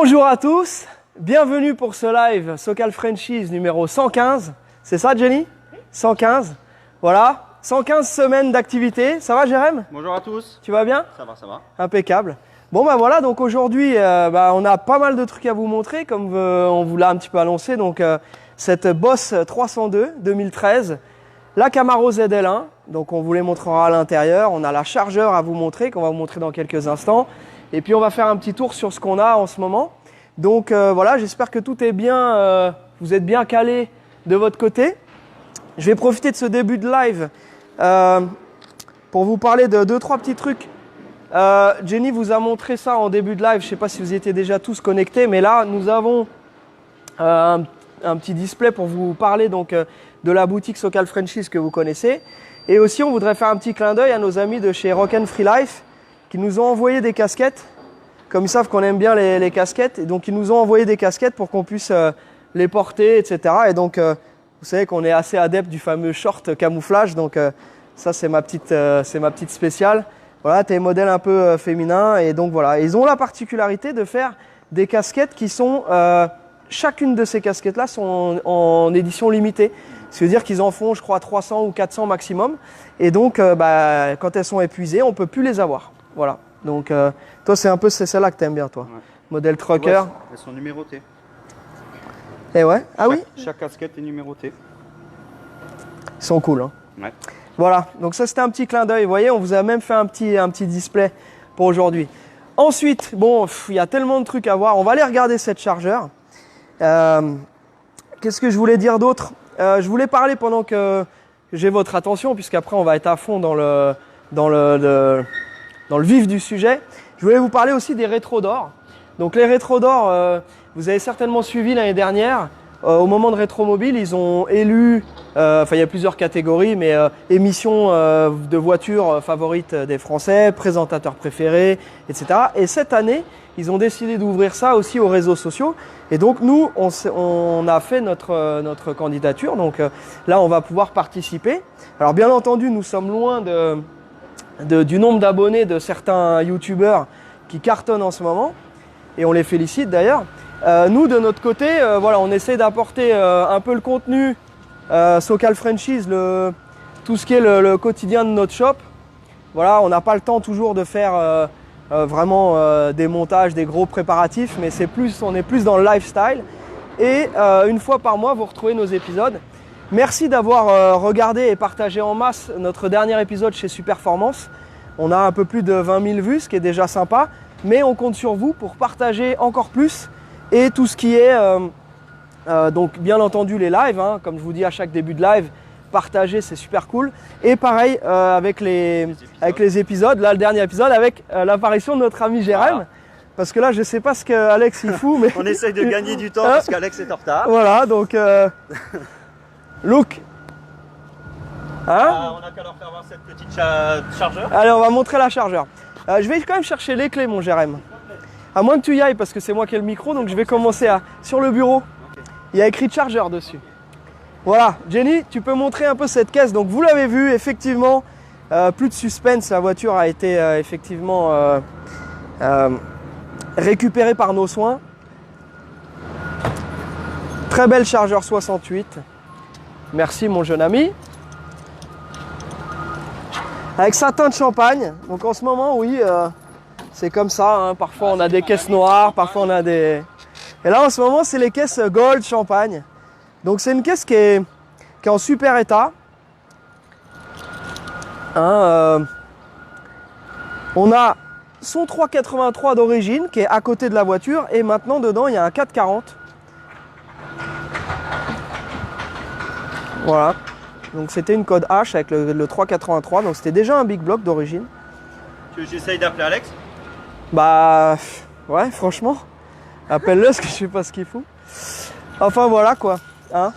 Bonjour à tous, bienvenue pour ce live Socal Franchise numéro 115. C'est ça Jenny? 115. Voilà, 115 semaines d'activité. Ça va Jérém? Bonjour à tous. Tu vas bien? Ça va, ça va. Impeccable. Bon bah voilà, donc aujourd'hui on a pas mal de trucs à vous montrer comme on vous l'a un petit peu annoncé. Donc cette Boss 302 2013, la Camaro ZL1, donc on vous les montrera à l'intérieur. On a la chargeur à vous montrer qu'on va vous montrer dans quelques instants. Et puis on va faire un petit tour sur ce qu'on a en ce moment. Donc voilà, j'espère que tout est bien, vous êtes bien calés de votre côté. Je vais profiter de ce début de live pour vous parler de 2-3 petits trucs. Jenny vous a montré ça en début de live, je ne sais pas si vous étiez déjà tous connectés, mais là nous avons un petit display pour vous parler donc, de la boutique Socal Franchise que vous connaissez. Et aussi on voudrait faire un petit clin d'œil à nos amis de chez Rock & Free Life qui nous ont envoyé des casquettes, comme ils savent qu'on aime bien les casquettes, et donc ils nous ont envoyé des casquettes pour qu'on puisse les porter, etc. Et donc vous savez qu'on est assez adepte du fameux short camouflage, donc ça c'est ma petite spéciale. Voilà, t'es modèle un peu féminin, et donc voilà. Ils ont la particularité de faire des casquettes qui sont, chacune de ces casquettes-là sont en édition limitée. Ça veut dire qu'ils en font, je crois, 300 ou 400 maximum. Et donc, quand elles sont épuisées, on ne peut plus les avoir. Voilà. Donc, toi, c'est celle-là que tu aimes bien, toi. Ouais. Modèle trucker. Ouais, elles sont numérotées. Et ouais. Ah oui. Chaque casquette est numérotée. Ils sont cool, hein. Ouais. Voilà. Donc ça, c'était un petit clin d'œil. Vous voyez, on vous a même fait un petit display pour aujourd'hui. Ensuite, bon, il y a tellement de trucs à voir. On va aller regarder cette chargeur. Qu'est-ce que je voulais dire d'autre? Je voulais parler pendant que j'ai votre attention, puisqu'après, on va être à fond dans le vif du sujet. Je voulais vous parler aussi des rétros d'or. Donc les rétros d'or, vous avez certainement suivi l'année dernière, au moment de Rétromobile, ils ont élu, il y a plusieurs catégories, mais émissions de voitures favorites des Français, présentateurs préférés, etc. Et cette année, ils ont décidé d'ouvrir ça aussi aux réseaux sociaux. Et donc nous, on a fait notre candidature. Donc là, on va pouvoir participer. Alors bien entendu, nous sommes loin du nombre d'abonnés de certains youtubeurs qui cartonnent en ce moment, et on les félicite d'ailleurs. Nous de notre côté, voilà, on essaie d'apporter un peu le contenu Socal Franchise, tout ce qui est le quotidien de notre shop. Voilà, on n'a pas le temps toujours de faire vraiment des montages, des gros préparatifs, mais on est plus dans le lifestyle. Et une fois par mois, vous retrouvez nos épisodes. Merci d'avoir regardé et partagé en masse notre dernier épisode chez Superformance. On a un peu plus de 20 000 vues, ce qui est déjà sympa, mais on compte sur vous pour partager encore plus et tout ce qui est, donc bien entendu les lives, hein, comme je vous dis à chaque début de live, partager c'est super cool. Et pareil avec les épisodes, là le dernier épisode avec l'apparition de notre ami Jérém. Voilà. Parce que là, je ne sais pas ce qu'Alex il fout, mais... On essaye de gagner du temps parce qu'Alex est en retard. Voilà, donc... Look. Hein, on a qu'à leur faire voir cette petite chargeur. Allez, on va montrer la chargeur. Je vais quand même chercher les clés, mon Jérém. À moins que tu y ailles, parce que c'est moi qui ai le micro, donc je vais commencer sur le bureau. Okay. Il y a écrit chargeur dessus. Voilà, Jenny, tu peux montrer un peu cette caisse. Donc vous l'avez vu, effectivement, plus de suspense. La voiture a été effectivement récupérée par nos soins. Très belle chargeur 68. Merci mon jeune ami. Avec sa teinte champagne. Donc en ce moment, oui, c'est comme ça. Hein. Parfois on a des caisses noires, parfois on a des... Et là en ce moment, c'est les caisses gold champagne. Donc c'est une caisse qui est en super état. Hein, on a son 383 d'origine qui est à côté de la voiture. Et maintenant dedans, il y a un 440. Voilà, donc c'était une code H avec le 383, donc c'était déjà un big block d'origine. Tu veux que j'essaye d'appeler Alex? Bah ouais, franchement, appelle-le parce que je sais pas ce qu'il fout. Enfin voilà quoi, hein.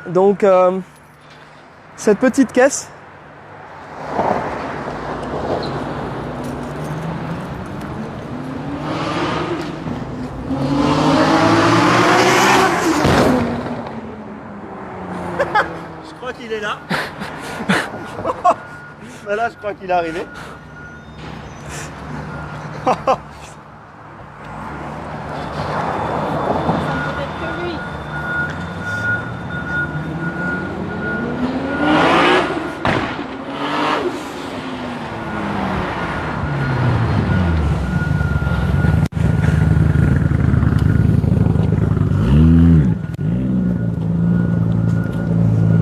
Donc cette petite caisse. Je crois qu'il est là. Là, je crois qu'il est arrivé.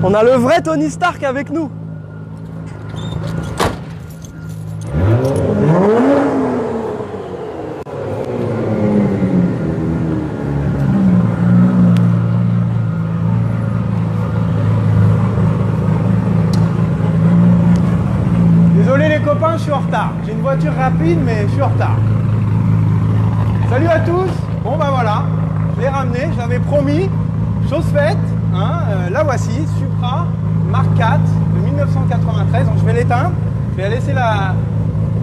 On a le vrai Tony Stark avec nous. Désolé les copains, je suis en retard. J'ai une voiture rapide, mais je suis en retard. Salut à tous. Bon bah voilà, je l'ai ramené, je l'avais promis. Chose faite, hein, la voici, Supra Mark IV de 1993. Donc je vais l'éteindre, je vais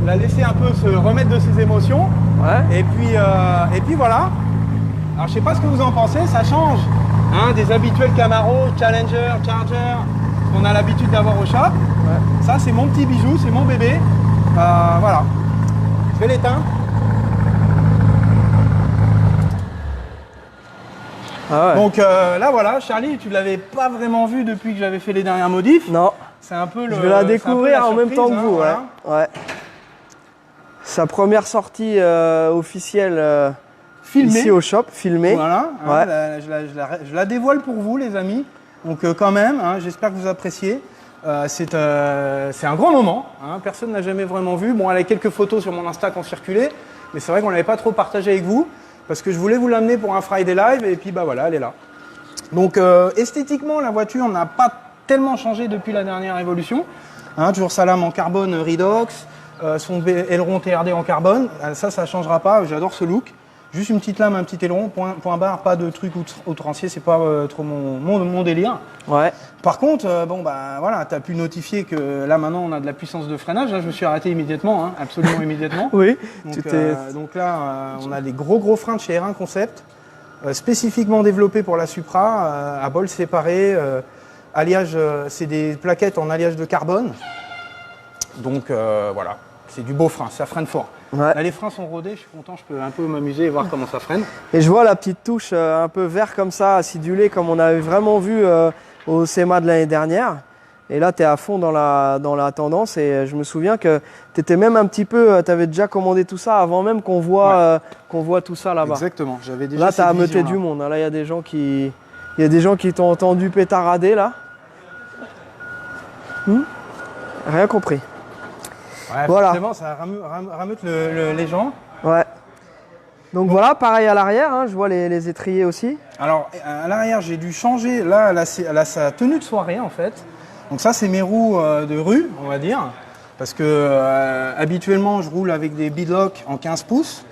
la laisser un peu se remettre de ses émotions. Ouais. Et puis voilà. Alors je sais pas ce que vous en pensez, ça change hein, des habituels Camaro, Challenger, Charger qu'on a l'habitude d'avoir au shop. Ouais. Ça c'est mon petit bijou, c'est mon bébé. Voilà. Je vais l'éteindre. Ah ouais. Donc là voilà, Charlie, tu l'avais pas vraiment vu depuis que j'avais fait les dernières modifs. Non. C'est un peu Je vais la découvrir en même temps que vous. Voilà. Ouais. Sa première sortie officielle Filmé. ici au shop, filmée. Voilà. Ouais. Hein, je la dévoile pour vous, les amis. Donc quand même, hein, j'espère que vous appréciez. C'est un grand moment. Hein, personne n'a jamais vraiment vu. Bon, elle a quelques photos sur mon Insta qui ont circulé, mais c'est vrai qu'on l'avait pas trop partagé avec vous parce que je voulais vous l'amener pour un Friday Live et puis bah voilà, elle est là. Donc esthétiquement, la voiture n'a pas tellement changé depuis la dernière évolution. Hein, toujours sa lame en carbone Redox, son aileron TRD en carbone. Ça ne changera pas. J'adore ce look. Juste une petite lame, un petit aileron, point barre, pas de truc outrancier, c'est pas trop mon délire. Ouais. Par contre, bon bah voilà, tu as pu notifier que là maintenant on a de la puissance de freinage. Là, je me suis arrêté immédiatement, hein, absolument immédiatement. Oui. Donc là, on a des gros freins de chez R1 Concept, spécifiquement développés pour la Supra, à bol séparé, alliage, c'est des plaquettes en alliage de carbone. Donc voilà, c'est du beau frein, ça freine fort. Ouais. Là, les freins sont rodés, je suis content, je peux un peu m'amuser et voir comment ça freine. Et je vois la petite touche un peu vert comme ça, acidulée, comme on avait vraiment vu au SEMA de l'année dernière. Et là, tu es à fond dans la tendance. Et je me souviens que tu étais même un petit peu, tu avais déjà commandé tout ça avant même qu'on voit tout ça là-bas. Exactement, j'avais déjà Là, tu as cette ameuté vision-là. du monde. Là, il y a des gens qui t'ont entendu pétarader là. Rien compris. Ouais, Voilà. forcément, ça rameute les gens. Ouais. Donc voilà, pareil à l'arrière, hein, je vois les étriers aussi. Alors, à l'arrière, j'ai dû changer. Là, elle a sa tenue de soirée, en fait. Donc ça, c'est mes roues de rue, on va dire. Parce que habituellement, je roule avec des beadlocks en 15 pouces.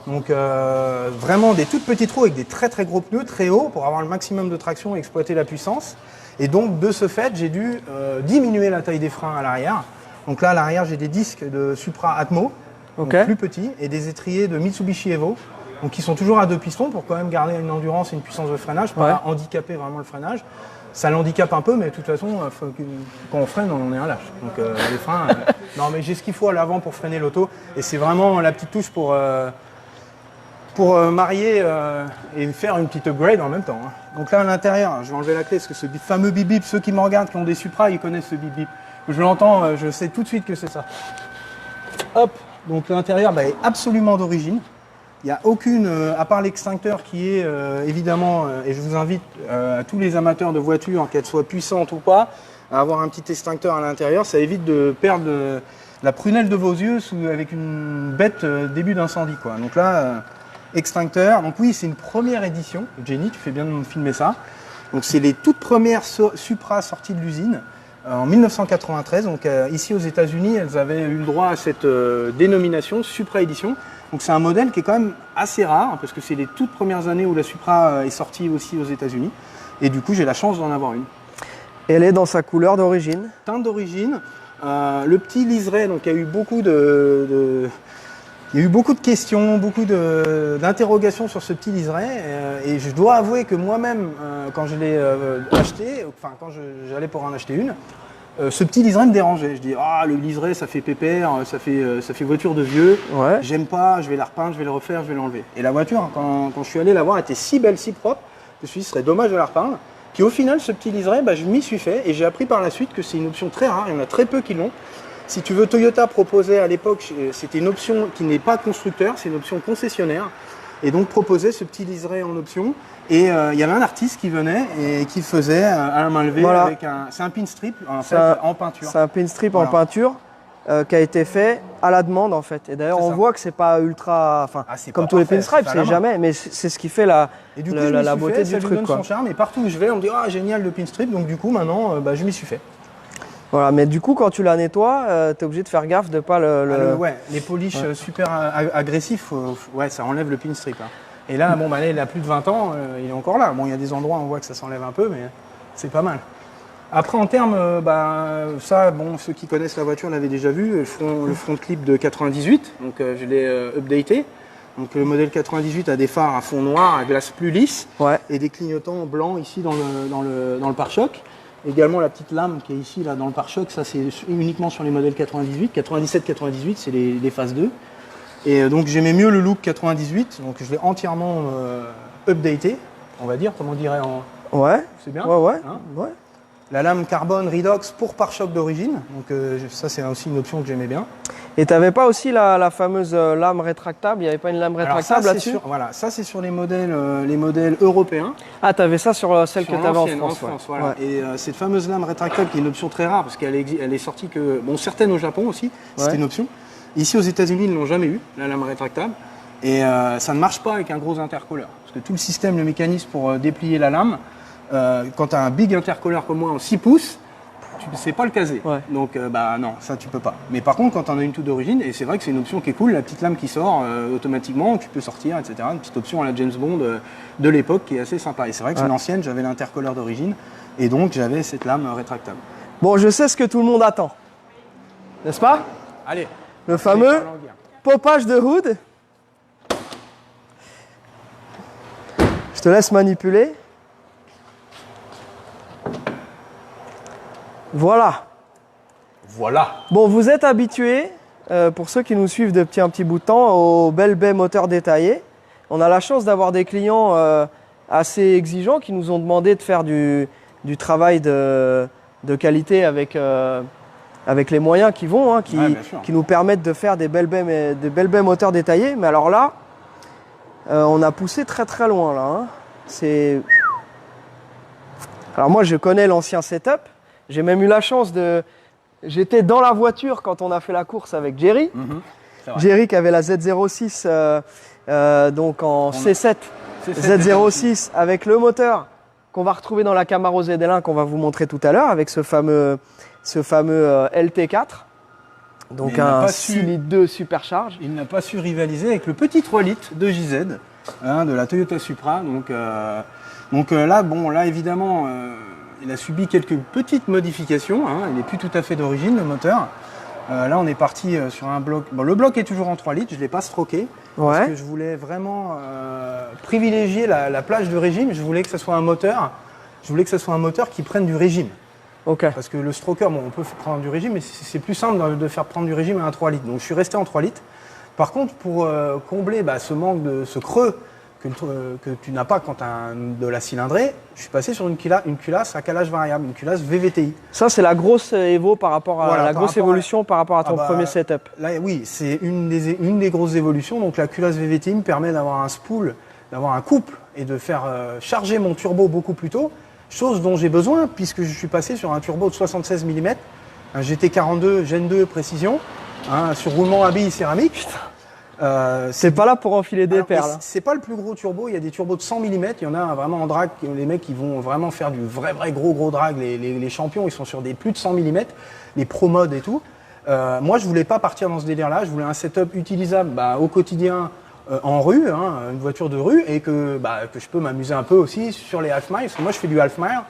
Donc vraiment des toutes petites roues avec des très gros pneus, très hauts, pour avoir le maximum de traction et exploiter la puissance. Et donc, de ce fait, j'ai dû diminuer la taille des freins à l'arrière. Donc là, à l'arrière, j'ai des disques de Supra Atmo, donc Ok. plus petits, et des étriers de Mitsubishi Evo, donc qui sont toujours à 2 pistons pour quand même garder une endurance et une puissance de freinage, pas Ouais. handicaper vraiment le freinage. Ça l'handicape un peu, mais de toute façon, quand on freine, on est un lâche. Donc les freins, non mais j'ai ce qu'il faut à l'avant pour freiner l'auto, et c'est vraiment la petite touche pour marier et faire une petite upgrade en même temps. Hein. Donc là, à l'intérieur, je vais enlever la clé, parce que ce fameux bip-bip, ceux qui me regardent, qui ont des Supra, ils connaissent ce bip-bip. Je l'entends, je sais tout de suite que c'est ça. Hop, donc l'intérieur est absolument d'origine. Il n'y a aucune, à part l'extincteur qui est évidemment, et je vous invite à tous les amateurs de voitures, qu'elles soient puissantes ou pas, à avoir un petit extincteur à l'intérieur. Ça évite de perdre la prunelle de vos yeux avec une bête début d'incendie, quoi. Donc là, extincteur. Donc oui, c'est une première édition. Jenny, tu fais bien de me filmer ça. Donc c'est les toutes premières Supra sorties de l'usine. En 1993, donc ici aux États-Unis, elles avaient eu le droit à cette dénomination Supra Edition. Donc c'est un modèle qui est quand même assez rare parce que c'est les toutes premières années où la Supra est sortie aussi aux États-Unis. Et du coup, j'ai la chance d'en avoir une. Elle est dans sa couleur d'origine. Teinte d'origine, le petit liseré, donc il y a eu beaucoup de questions, beaucoup d'interrogations sur ce petit liseré. Et je dois avouer que moi-même, quand je l'ai acheté, enfin quand j'allais pour en acheter une, ce petit liseré me dérangeait. Je dis le liseré ça fait pépère, ça fait voiture de vieux. Ouais. J'aime pas, je vais la repeindre, je vais le refaire, je vais l'enlever. Et la voiture, quand je suis allé la voir, elle était si belle, si propre. Je me suis dit ce serait dommage de la repeindre. Puis au final, ce petit liseré, je m'y suis fait et j'ai appris par la suite que c'est une option très rare. Il y en a très peu qui l'ont. Si tu veux, Toyota proposait à l'époque, c'était une option qui n'est pas constructeur, c'est une option concessionnaire. Et donc proposer ce petit liseré en option. Et il y avait un artiste qui venait et qui faisait à la main levée avec c'est un pin strip en fait en peinture. C'est un pin strip en peinture qui a été fait à la demande en fait. Et d'ailleurs on voit que c'est pas ultra, enfin comme tous les pin stripes, c'est jamais, mais c'est ce qui fait la beauté du truc. Son charme. Et partout où je vais, on me dit ah génial le pin strip. Donc du coup maintenant je m'y suis fait. Voilà, mais du coup quand tu la nettoies, tu es obligé de faire gaffe de pas ouais, les polishes super agressifs, ouais ça enlève le pin strip. Hein. Et là, bon, bah, là, il a plus de 20 ans, il est encore là. Bon, il y a des endroits où on voit que ça s'enlève un peu, mais c'est pas mal. Après, en termes, ça, bon, ceux qui connaissent la voiture l'avaient déjà vu, le front clip de 98, donc je l'ai updaté. Donc le modèle 98 a des phares à fond noir, à glace plus lisse, et des clignotants blancs ici dans le pare-choc. Également la petite lame qui est ici là, dans le pare-choc, ça c'est uniquement sur les modèles 98. 97-98, c'est les phases 2. Et donc j'aimais mieux le look 98, donc je l'ai entièrement updaté, on va dire, comme on dirait en... Ouais. C'est bien. Ouais. La lame carbone Redox pour pare-choc d'origine, donc ça c'est aussi une option que j'aimais bien. Et tu n'avais pas aussi la fameuse lame rétractable? Il n'y avait pas une lame rétractable là-dessus? Voilà, ça c'est sur les modèles européens. Ah, tu avais ça sur celle que tu avais en France. Voilà. Et cette fameuse lame rétractable qui est une option très rare parce qu'elle est sortie que... Bon, certaines au Japon aussi, c'était une option. Ici aux États-Unis, ils ne l'ont jamais eu, la lame rétractable. Et ça ne marche pas avec un gros intercolleur. Parce que tout le système, le mécanisme pour déplier la lame, quand tu as un big intercolleur comme moi en 6 pouces, tu ne sais pas le caser. Donc non, ça tu peux pas. Mais par contre, quand tu en as une toute d'origine, et c'est vrai que c'est une option qui est cool, la petite lame qui sort automatiquement, tu peux sortir, etc. Une petite option à la James Bond de l'époque qui est assez sympa. Et c'est vrai que c'est l'ancienne, j'avais l'intercolleur d'origine, et donc j'avais cette lame rétractable. Bon, je sais ce que tout le monde attend. N'est-ce pas? Allez. Le fameux popage de hood. Je te laisse manipuler. Voilà. Bon, vous êtes habitués, pour ceux qui nous suivent depuis un petit bout de temps, aux belles baies moteurs détaillés. On a la chance d'avoir des clients assez exigeants qui nous ont demandé de faire du travail de qualité avec les moyens qui vont, qui nous permettent de faire des belles baies moteurs détaillés. Mais alors là, on a poussé très très loin là. Alors moi, je connais l'ancien setup. J'ai même eu la chance J'étais dans la voiture quand on a fait la course avec Jerry. Jerry qui avait la Z06 donc en C7 Z06 avec le moteur qu'on va retrouver dans la Camaro ZL1 qu'on va vous montrer tout à l'heure avec ce fameux LT4. Donc un 6 litres 2 supercharge. Il n'a pas su rivaliser avec le petit 3 litres de JZ de la Toyota Supra. Donc là, bon, là évidemment, il a subi quelques petites modifications. Il n'est plus tout à fait d'origine, le moteur. Là, on est parti sur un bloc. Bon, le bloc est toujours en 3 litres, je ne l'ai pas stroqué. Parce que je voulais vraiment privilégier la plage de régime. Je voulais que ce soit un moteur. Qui prenne du régime. Parce que le stroker, bon, on peut prendre du régime, mais c'est plus simple de faire prendre du régime à un 3 litres. Donc je suis resté en 3 litres. Par contre, pour combler ce manque ce creux que tu n'as pas quand tu as de la cylindrée, je suis passé sur une culasse à calage variable, une culasse VVTI. Ça, c'est la grosse évo par rapport à évolution par rapport à ton premier setup. Là, oui, c'est une des grosses évolutions. Donc la culasse VVTI me permet d'avoir un spool, d'avoir un couple et de faire charger mon turbo beaucoup plus tôt. Chose dont j'ai besoin puisque je suis passé sur un turbo de 76 mm, un GT42 Gen 2 précision, sur roulement à billes céramique. C'est pas là pour enfiler des perles. C'est pas le plus gros turbo, il y a des turbos de 100 mm, il y en a vraiment en drag, les mecs qui vont vraiment faire du vrai gros drag, les champions ils sont sur des plus de 100 mm, les pro modes et tout. Moi je voulais pas partir dans ce délire là, je voulais un setup utilisable au quotidien en rue, une voiture de rue, et que je peux m'amuser un peu aussi sur les half miles, parce que moi je fais du half mile,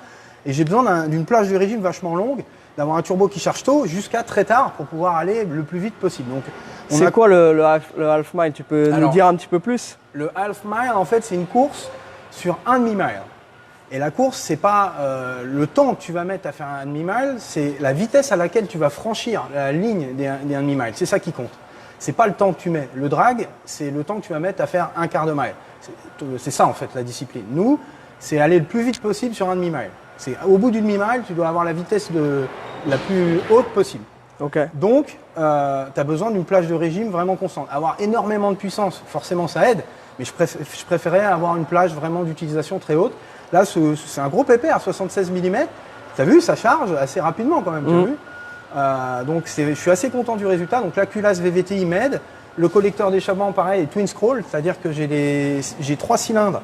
et j'ai besoin d'une plage de régime vachement longue, d'avoir un turbo qui charge tôt jusqu'à très tard pour pouvoir aller le plus vite possible. Donc, c'est quoi le half mile? Tu peux nous dire un petit peu plus? Le half mile, en fait, c'est une course sur un demi-mile. Et la course, c'est pas le temps que tu vas mettre à faire un demi-mile, c'est la vitesse à laquelle tu vas franchir la ligne des demi-mile. C'est ça qui compte. C'est pas le temps que tu mets. Le drag, c'est le temps que tu vas mettre à faire un quart de mile. C'est ça, en fait, la discipline. Nous, c'est aller le plus vite possible sur un demi-mile. Au bout du demi-mile, tu dois avoir la vitesse la plus haute possible. Donc, tu as besoin d'une plage de régime vraiment constante. Avoir énormément de puissance, forcément, ça aide. Mais je préférais avoir une plage vraiment d'utilisation très haute. Là, c'est un gros pépère, 76 mm. Tu as vu, ça charge assez rapidement quand même, tu as vu. Donc je suis assez content du résultat. Donc la culasse VVTi m'aide. Le collecteur d'échappement, pareil, est twin scroll, c'est-à-dire que j'ai 3 cylindres.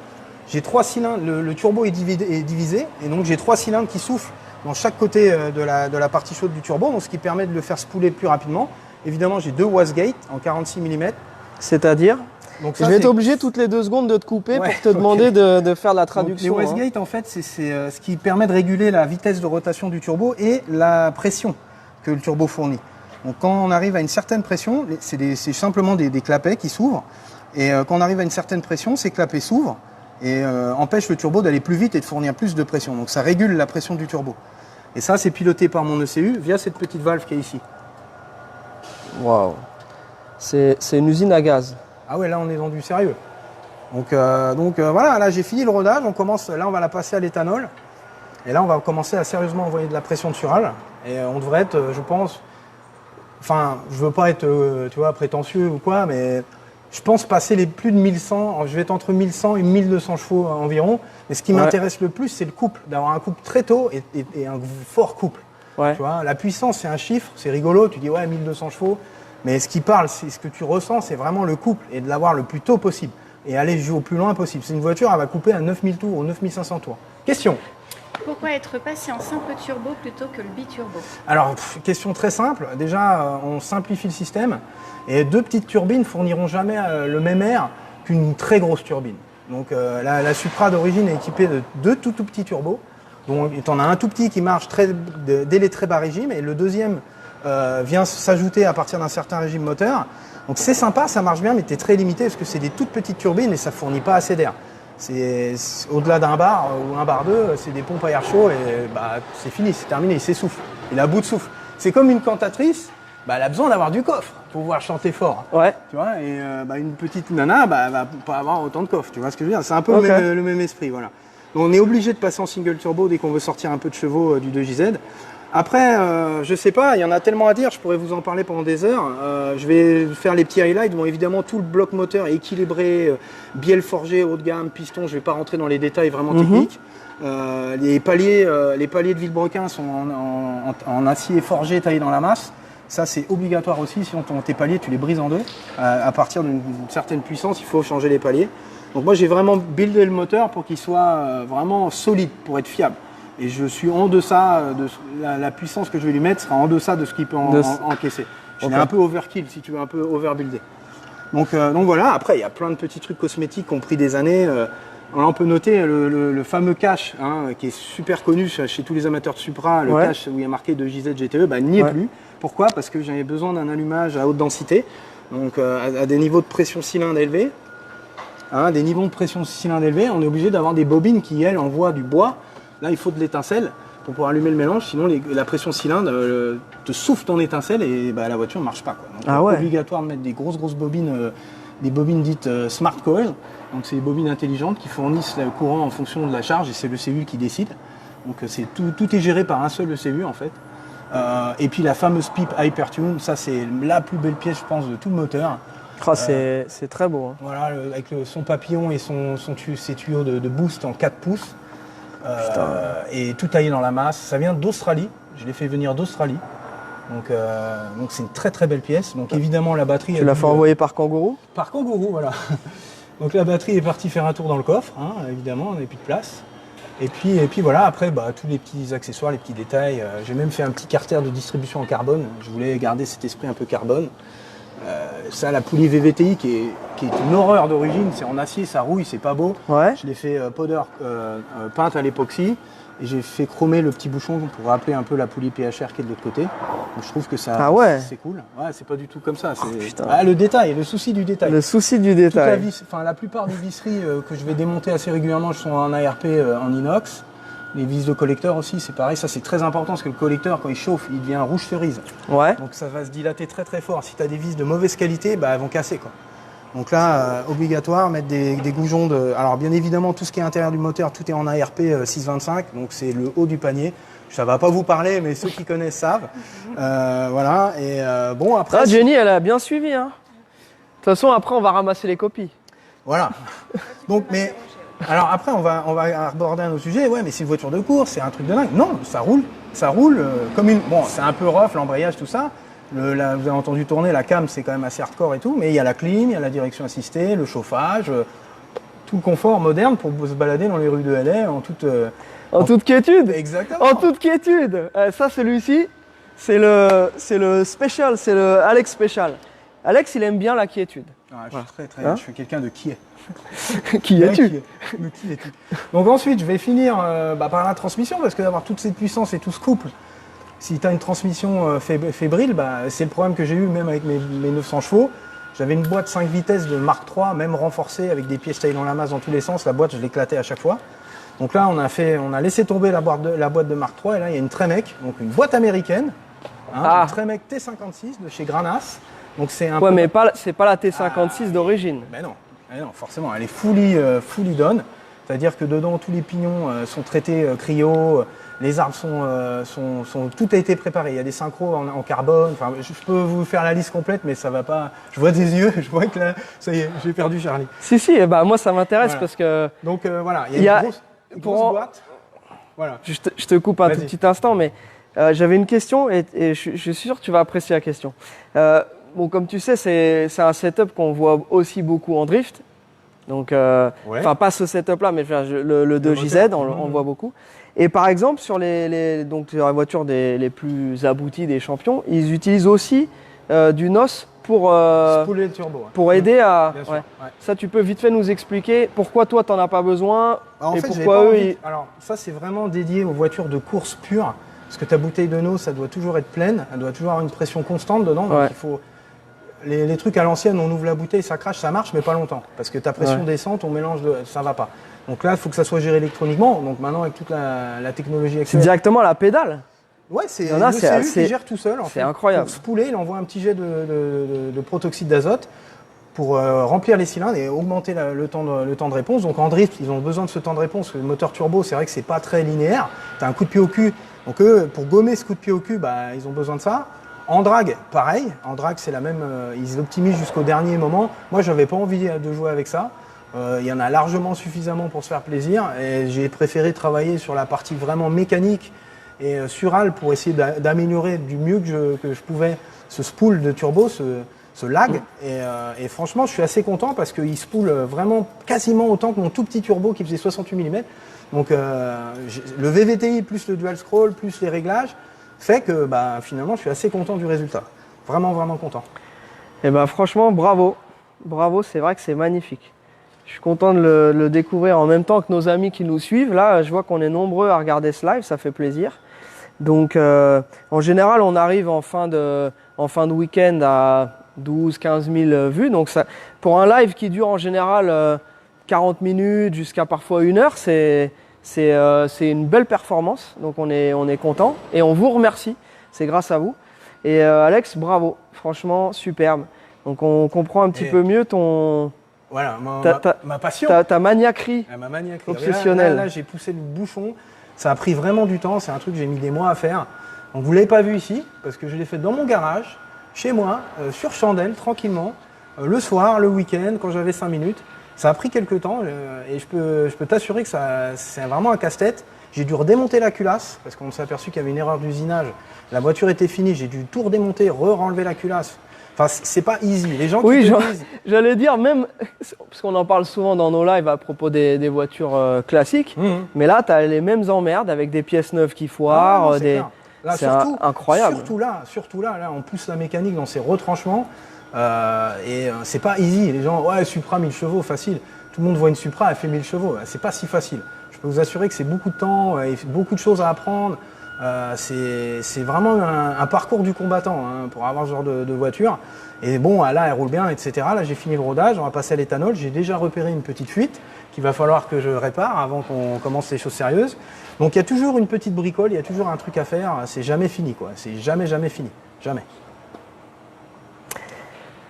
J'ai 3 cylindres, le turbo est divisé, et donc j'ai 3 cylindres qui soufflent dans chaque côté de la partie chaude du turbo, donc ce qui permet de le faire spooler plus rapidement. Évidemment, j'ai 2 wastegate en 46 mm. C'est-à-dire? Donc ça, je vais être obligé toutes les 2 secondes de te couper pour te demander de faire la traduction. Donc, les wastegate, en fait, c'est ce qui permet de réguler la vitesse de rotation du turbo et la pression que le turbo fournit. Donc quand on arrive à une certaine pression, c'est simplement des clapets qui s'ouvrent. Et quand on arrive à une certaine pression, ces clapets s'ouvrent et empêchent le turbo d'aller plus vite et de fournir plus de pression. Donc ça régule la pression du turbo. Et ça, c'est piloté par mon ECU via cette petite valve qui est ici. Waouh. C'est une usine à gaz. Ah ouais, là on est dans du sérieux. Donc voilà, là j'ai fini le rodage. Là on va la passer à l'éthanol. Et là on va commencer à sérieusement envoyer de la pression de surale. Et on devrait être, je pense... Enfin, je veux pas être, tu vois, prétentieux ou quoi, mais je pense passer les plus de 1100. Je vais être entre 1100 et 1200 chevaux environ. Mais ce qui m'intéresse le plus, c'est le couple, d'avoir un couple très tôt et un fort couple. Ouais. Tu vois, la puissance, c'est un chiffre, c'est rigolo. Tu dis ouais, 1200 chevaux. Mais ce qui parle, c'est ce que tu ressens, c'est vraiment le couple et de l'avoir le plus tôt possible et aller jouer au plus loin possible. C'est une voiture, elle va couper à 9000 tours ou 9500 tours. Question. Pourquoi être passé en simple turbo plutôt que le biturbo? Alors, question très simple. Déjà, on simplifie le système et 2 petites turbines fourniront jamais le même air qu'une très grosse turbine. Donc, la Supra d'origine est équipée de 2 tout petits turbos. Donc, tu en as un tout petit qui marche dès les très bas régimes et le deuxième vient s'ajouter à partir d'un certain régime moteur. Donc, c'est sympa, ça marche bien, mais tu es très limité parce que c'est des toutes petites turbines et ça fournit pas assez d'air. C'est au-delà d'un bar ou un bar 2, c'est des pompes à air chaud et bah, c'est fini, c'est terminé, il s'essouffle. Il est à bout de souffle. C'est comme une cantatrice, bah, elle a besoin d'avoir du coffre pour pouvoir chanter fort. Ouais. Tu vois, et une petite nana, bah, elle va pas avoir autant de coffre. Tu vois ce que je veux dire? C'est un peu le même esprit, voilà. Donc, on est obligé de passer en single turbo dès qu'on veut sortir un peu de chevaux du 2JZ. Après, je sais pas, il y en a tellement à dire, je pourrais vous en parler pendant des heures. Je vais faire les petits highlights. Bon, évidemment, tout le bloc moteur est équilibré, bielle forgée, haut de gamme, piston. Je vais pas rentrer dans les détails vraiment techniques. Les paliers de Villebrequin sont en acier forgé taillé dans la masse. Ça, c'est obligatoire aussi, sinon tes paliers, tu les brises en 2. À partir d'une certaine puissance, il faut changer les paliers. Donc moi, j'ai vraiment buildé le moteur pour qu'il soit vraiment solide, pour être fiable. Et je suis en deçà de la puissance que je vais lui mettre sera en deçà de ce qu'il peut encaisser. Je l'ai un peu overkill, si tu veux, un peu overbuildé. Donc voilà, après il y a plein de petits trucs cosmétiques qui ont pris des années. Là, on peut noter le fameux cache qui est super connu chez tous les amateurs de Supra, le cache où il y a marqué 2JZ GTE, n'y est plus. Pourquoi? Parce que j'avais besoin d'un allumage à haute densité, donc à des niveaux de pression cylindre élevés. Des niveaux de pression cylindre élevés, on est obligé d'avoir des bobines qui, elles, envoient du bois. Là, il faut de l'étincelle pour pouvoir allumer le mélange, sinon la pression cylindre te souffle ton étincelle et la voiture ne marche pas. Donc, obligatoire de mettre des grosses bobines, des bobines dites Smart Coil. Donc, c'est des bobines intelligentes qui fournissent le courant en fonction de la charge et c'est le CU qui décide. Donc, tout est géré par un seul ECU en fait. Et puis la fameuse pipe Hypertune, ça c'est la plus belle pièce, je pense, de tout le moteur. C'est très beau. Hein. Voilà, avec son papillon et ses tuyaux de boost en 4 pouces. Et tout taillé dans la masse. Ça vient d'Australie. Je l'ai fait venir d'Australie. Donc c'est une très belle pièce. Donc évidemment la batterie. Tu l'as fait envoyer par Kangourou? Par Kangourou, voilà. Donc la batterie est partie faire un tour dans le coffre, évidemment, on n'avait plus de place. Et puis voilà, après tous les petits accessoires, les petits détails. J'ai même fait un petit carter de distribution en carbone. Je voulais garder cet esprit un peu carbone. Ça, la poulie VVTi qui est une horreur d'origine, c'est en acier, ça rouille, c'est pas beau. Ouais. Je l'ai fait powder peinte à l'époxy et j'ai fait chromer le petit bouchon pour rappeler un peu la poulie PHR qui est de l'autre côté. Donc je trouve que ça, c'est cool. Ouais, c'est pas du tout comme ça. Le détail, le souci du détail. Le souci du détail. La plupart des visseries que je vais démonter assez régulièrement sont en ARP en inox. Les vis de collecteur aussi, c'est pareil, ça c'est très important parce que le collecteur, quand il chauffe, il devient rouge cerise. Ouais. Donc ça va se dilater très fort. Si tu as des vis de mauvaise qualité, elles vont casser, quoi. Donc là, obligatoire, mettre des goujons de... Alors bien évidemment, tout ce qui est à l'intérieur du moteur, tout est en ARP 625, donc c'est le haut du panier. Ça va pas vous parler, mais ceux qui connaissent savent. Voilà, et bon après... Jenny, elle a bien suivi. Hein. De toute façon, après, on va ramasser les copies. Voilà. Donc, mais alors après, on va aborder un autre sujet. Ouais, mais c'est une voiture de course, c'est un truc de dingue. Non, ça roule comme une. Bon, c'est un peu rough, l'embrayage, tout ça. Vous avez entendu tourner, la cam, c'est quand même assez hardcore et tout. Mais il y a la clim, il y a la direction assistée, le chauffage, tout le confort moderne pour se balader dans les rues de LA en toute quiétude. Exactement. En toute quiétude. Ça, celui-ci, c'est le special, c'est le Alex Special. Alex, il aime bien la quiétude. Ah, je suis très, Hein, je suis quelqu'un de qui est. qui es-tu? Qui es-tu? Donc ensuite, je vais finir par la transmission, parce que d'avoir toute cette puissance et tout ce couple, si tu as une transmission fébrile, c'est le problème que j'ai eu même avec mes 900 chevaux. J'avais une boîte 5 vitesses de Mark III, même renforcée, avec des pièces taillées dans la masse dans tous les sens. La boîte, je l'éclatais à chaque fois. Donc là, on a laissé tomber la boîte de Mark III, et là, il y a une Tremec, donc une boîte américaine, une Tremec T56 de chez Granas. Donc c'est un mais c'est pas la T56 d'origine. Ben non, forcément, elle est fully done. C'est-à-dire que dedans, tous les pignons sont traités cryo, les arbres tout a été préparé. Il y a des synchros en carbone. Enfin, je peux vous faire la liste complète, mais ça va pas. Je vois des yeux, je vois que là, ça y est, j'ai perdu Charlie. Si, moi ça m'intéresse parce que. Donc voilà, il y a une grosse boîte. Voilà. Je te coupe un tout petit instant, mais j'avais une question et je suis sûr que tu vas apprécier la question. Bon, comme tu sais, c'est un setup qu'on voit aussi beaucoup en drift. Donc, enfin, pas ce setup-là, mais le 2JZ, on le voit beaucoup. Et par exemple, sur les voitures les plus abouties des champions, ils utilisent aussi du NOS pour spooler le turbo. Pour aider à. Bien sûr, ouais. Ça, tu peux vite fait nous expliquer pourquoi toi, tu n'en as pas besoin en et fait, pourquoi eux. Alors, ça, c'est vraiment dédié aux voitures de course pure. Parce que ta bouteille de NOS, ça doit toujours être pleine, elle doit toujours avoir une pression constante dedans. Donc il faut. Les trucs à l'ancienne, on ouvre la bouteille, ça crache, ça marche, mais pas longtemps. Parce que ta pression descend, ton mélange, ça va pas. Donc là, il faut que ça soit géré électroniquement. Donc maintenant, avec toute la technologie actuelle. C'est directement la pédale. Ouais, c'est le CU qui gère tout seul. C'est incroyable. Pour spooler, il envoie un petit jet de protoxyde d'azote pour remplir les cylindres et augmenter le temps de réponse. Donc en drift, ils ont besoin de ce temps de réponse. Le moteur turbo, c'est vrai que c'est pas très linéaire. Tu as un coup de pied au cul. Donc eux, pour gommer ce coup de pied au cul, ils ont besoin de ça. En drag, pareil. En drag, c'est la même. Ils optimisent jusqu'au dernier moment. Moi, j'avais pas envie de jouer avec ça. Il y en a largement suffisamment pour se faire plaisir. Et j'ai préféré travailler sur la partie vraiment mécanique et surale pour essayer d'améliorer du mieux que je pouvais ce spool de turbo, ce lag. Et franchement, je suis assez content parce qu'il spoole vraiment quasiment autant que mon tout petit turbo qui faisait 68 mm. Donc le VVTI plus le dual scroll plus les réglages fait que finalement je suis assez content du résultat. Vraiment, vraiment content. Et franchement, bravo. Bravo, c'est vrai que c'est magnifique. Je suis content de le découvrir en même temps que nos amis qui nous suivent. Là, je vois qu'on est nombreux à regarder ce live, ça fait plaisir. Donc en général, on arrive en fin de week-end à 12-15 000 vues. Donc ça, pour un live qui dure en général 40 minutes jusqu'à parfois 1 heure, c'est une belle performance. Donc on est content et on vous remercie. C'est grâce à vous. Et Alex, bravo. Franchement, superbe. Donc on comprend un petit peu mieux ton... Voilà, ma passion. Ta maniaquerie obsessionnelle. Là, j'ai poussé le bouchon. Ça a pris vraiment du temps. C'est un truc que j'ai mis des mois à faire. Donc vous ne l'avez pas vu ici parce que je l'ai fait dans mon garage, chez moi, sur chandelle, tranquillement, le soir, le week-end, quand j'avais 5 minutes. Ça a pris quelques temps et je peux t'assurer que c'est vraiment un casse-tête. J'ai dû redémonter la culasse parce qu'on s'est aperçu qu'il y avait une erreur d'usinage. La voiture était finie, j'ai dû tout redémonter, renlever la culasse. Enfin, c'est pas easy. Les gens qui disent... j'allais dire même, parce qu'on en parle souvent dans nos lives à propos des voitures classiques, mais là, tu as les mêmes emmerdes avec des pièces neuves qui foirent. C'est incroyable. Surtout là, on pousse la mécanique dans ses retranchements et c'est pas easy. Les gens, ouais, Supra 1000 chevaux, facile. Tout le monde voit une Supra, elle fait 1000 chevaux. C'est pas si facile. Je peux vous assurer que c'est beaucoup de temps et beaucoup de choses à apprendre. C'est vraiment un parcours du combattant pour avoir ce genre de voiture. Et bon, là, elle roule bien, etc. Là, j'ai fini le rodage, on va passer à l'éthanol. J'ai déjà repéré une petite fuite qu'il va falloir que je répare avant qu'on commence les choses sérieuses. Donc, il y a toujours une petite bricole, il y a toujours un truc à faire. C'est jamais fini, quoi. C'est jamais fini. Jamais.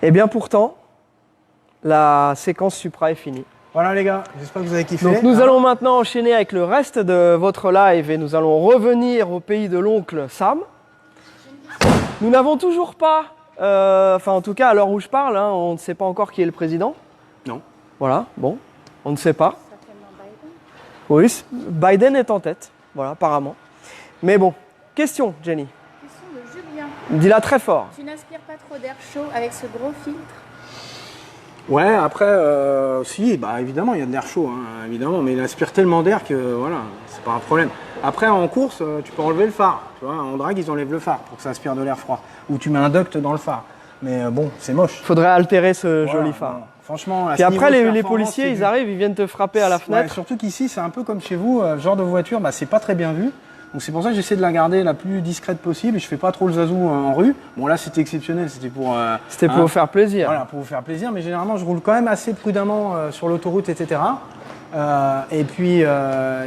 Et bien pourtant, la séquence Supra est finie. Voilà les gars, j'espère que vous avez kiffé. Donc nous allons maintenant enchaîner avec le reste de votre live et nous allons revenir au pays de l'oncle Sam. Nous n'avons toujours pas, en tout cas à l'heure où je parle, on ne sait pas encore qui est le président. Non. Voilà, bon, on ne sait pas. Certainement Biden. Oui, Biden est en tête, voilà, apparemment. Mais bon, question, Jenny. Question de Julien. Dis-la très fort. Tu n'aspires pas trop d'air chaud avec ce gros filtre? Ouais, après, si, bah évidemment, il y a de l'air chaud, hein, évidemment, mais il aspire tellement d'air que voilà, c'est pas un problème. Après, en course, tu peux enlever le phare, tu vois, en drague, ils enlèvent le phare pour que ça aspire de l'air froid. Ou tu mets un duct dans le phare. Mais bon, c'est moche. Faudrait altérer ce Voilà, joli phare. bon, franchement, à Puis ce après, niveau de les performance, policiers, c'est ils du- arrivent, ils viennent te frapper à la Ouais, fenêtre. surtout qu'ici, c'est un peu comme chez vous, ce genre de voiture, bah, c'est pas très bien vu. Donc c'est pour ça que j'essaie de la garder la plus discrète possible. Je fais pas trop le zazou en rue. Bon là, c'était exceptionnel, c'était pour... C'était pour hein, vous faire plaisir. Voilà, pour vous faire plaisir, mais généralement je roule quand même assez prudemment sur l'autoroute, etc. Et puis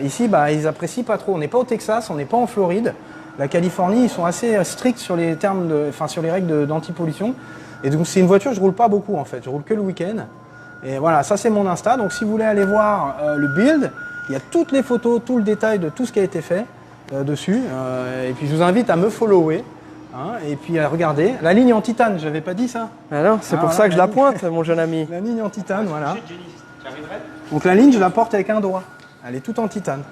ici, bah, ils apprécient pas trop. On n'est pas au Texas, on n'est pas en Floride. La Californie, ils sont assez stricts sur les termes, sur les règles d'anti-pollution. Et donc c'est une voiture, je roule pas beaucoup en fait. Je roule que le week-end. Et voilà, ça c'est mon Insta. Donc si vous voulez aller voir le build, il y a toutes les photos, tout le détail de tout ce qui a été fait dessus. Et puis je vous invite à me follower. Hein, et puis à regarder. La ligne en titane, j'avais pas dit ça. Ah non, c'est pour voilà, ça que je la ligne. pointe, mon jeune ami. La ligne en titane, voilà. Jenny, tu arriverais? Donc la ligne, je la porte avec un doigt. Elle est toute en titane.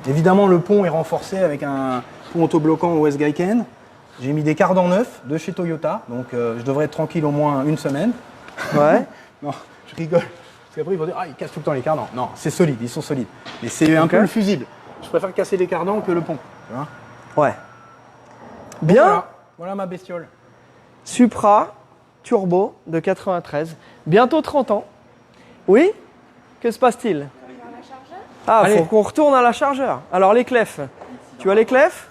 Évidemment, le pont est renforcé avec un pont autobloquant OS Gaiken. J'ai mis des cardans neufs de chez Toyota, donc je devrais être tranquille au moins une semaine. Ouais. Non, je rigole. Parce qu'après, ils vont dire, ah, ils cassent tout le temps les cardans. Non, c'est solide, ils sont solides. Mais c'est un Ok. peu le fusible. Je préfère casser les cardans que le pont. Tu vois. Ouais. Bien. Voilà ma bestiole. Supra turbo de 93. Bientôt 30 ans. Oui? Que se passe-t-il? Ah, Allez. faut qu'on retourne à la chargeur. Alors les clefs. Tu as les clefs?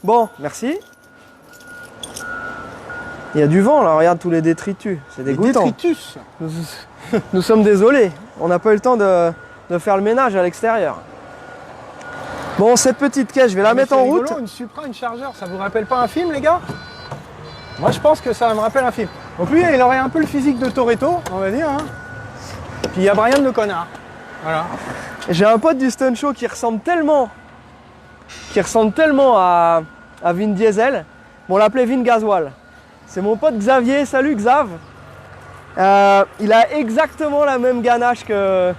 Bon, merci. Il y a du vent là, regarde tous les détritus. C'est Les dégoûtant. détritus. Nous sommes désolés. On n'a pas eu le temps de faire le ménage à l'extérieur. Bon, cette petite caisse, je vais la mettre en C'est route. rigolo, une Supra, une chargeur, ça vous rappelle pas un film, les gars? Moi, je pense que ça me rappelle un film. Donc lui, il aurait un peu le physique de Toretto, on va dire. Hein. Puis il y a Brian le connard. Voilà. J'ai un pote du Stun Show qui ressemble tellement à Vin Diesel. Bon, on l'appelait Vin Gasoil. C'est mon pote Xavier. Salut Xav. Il a exactement la même ganache que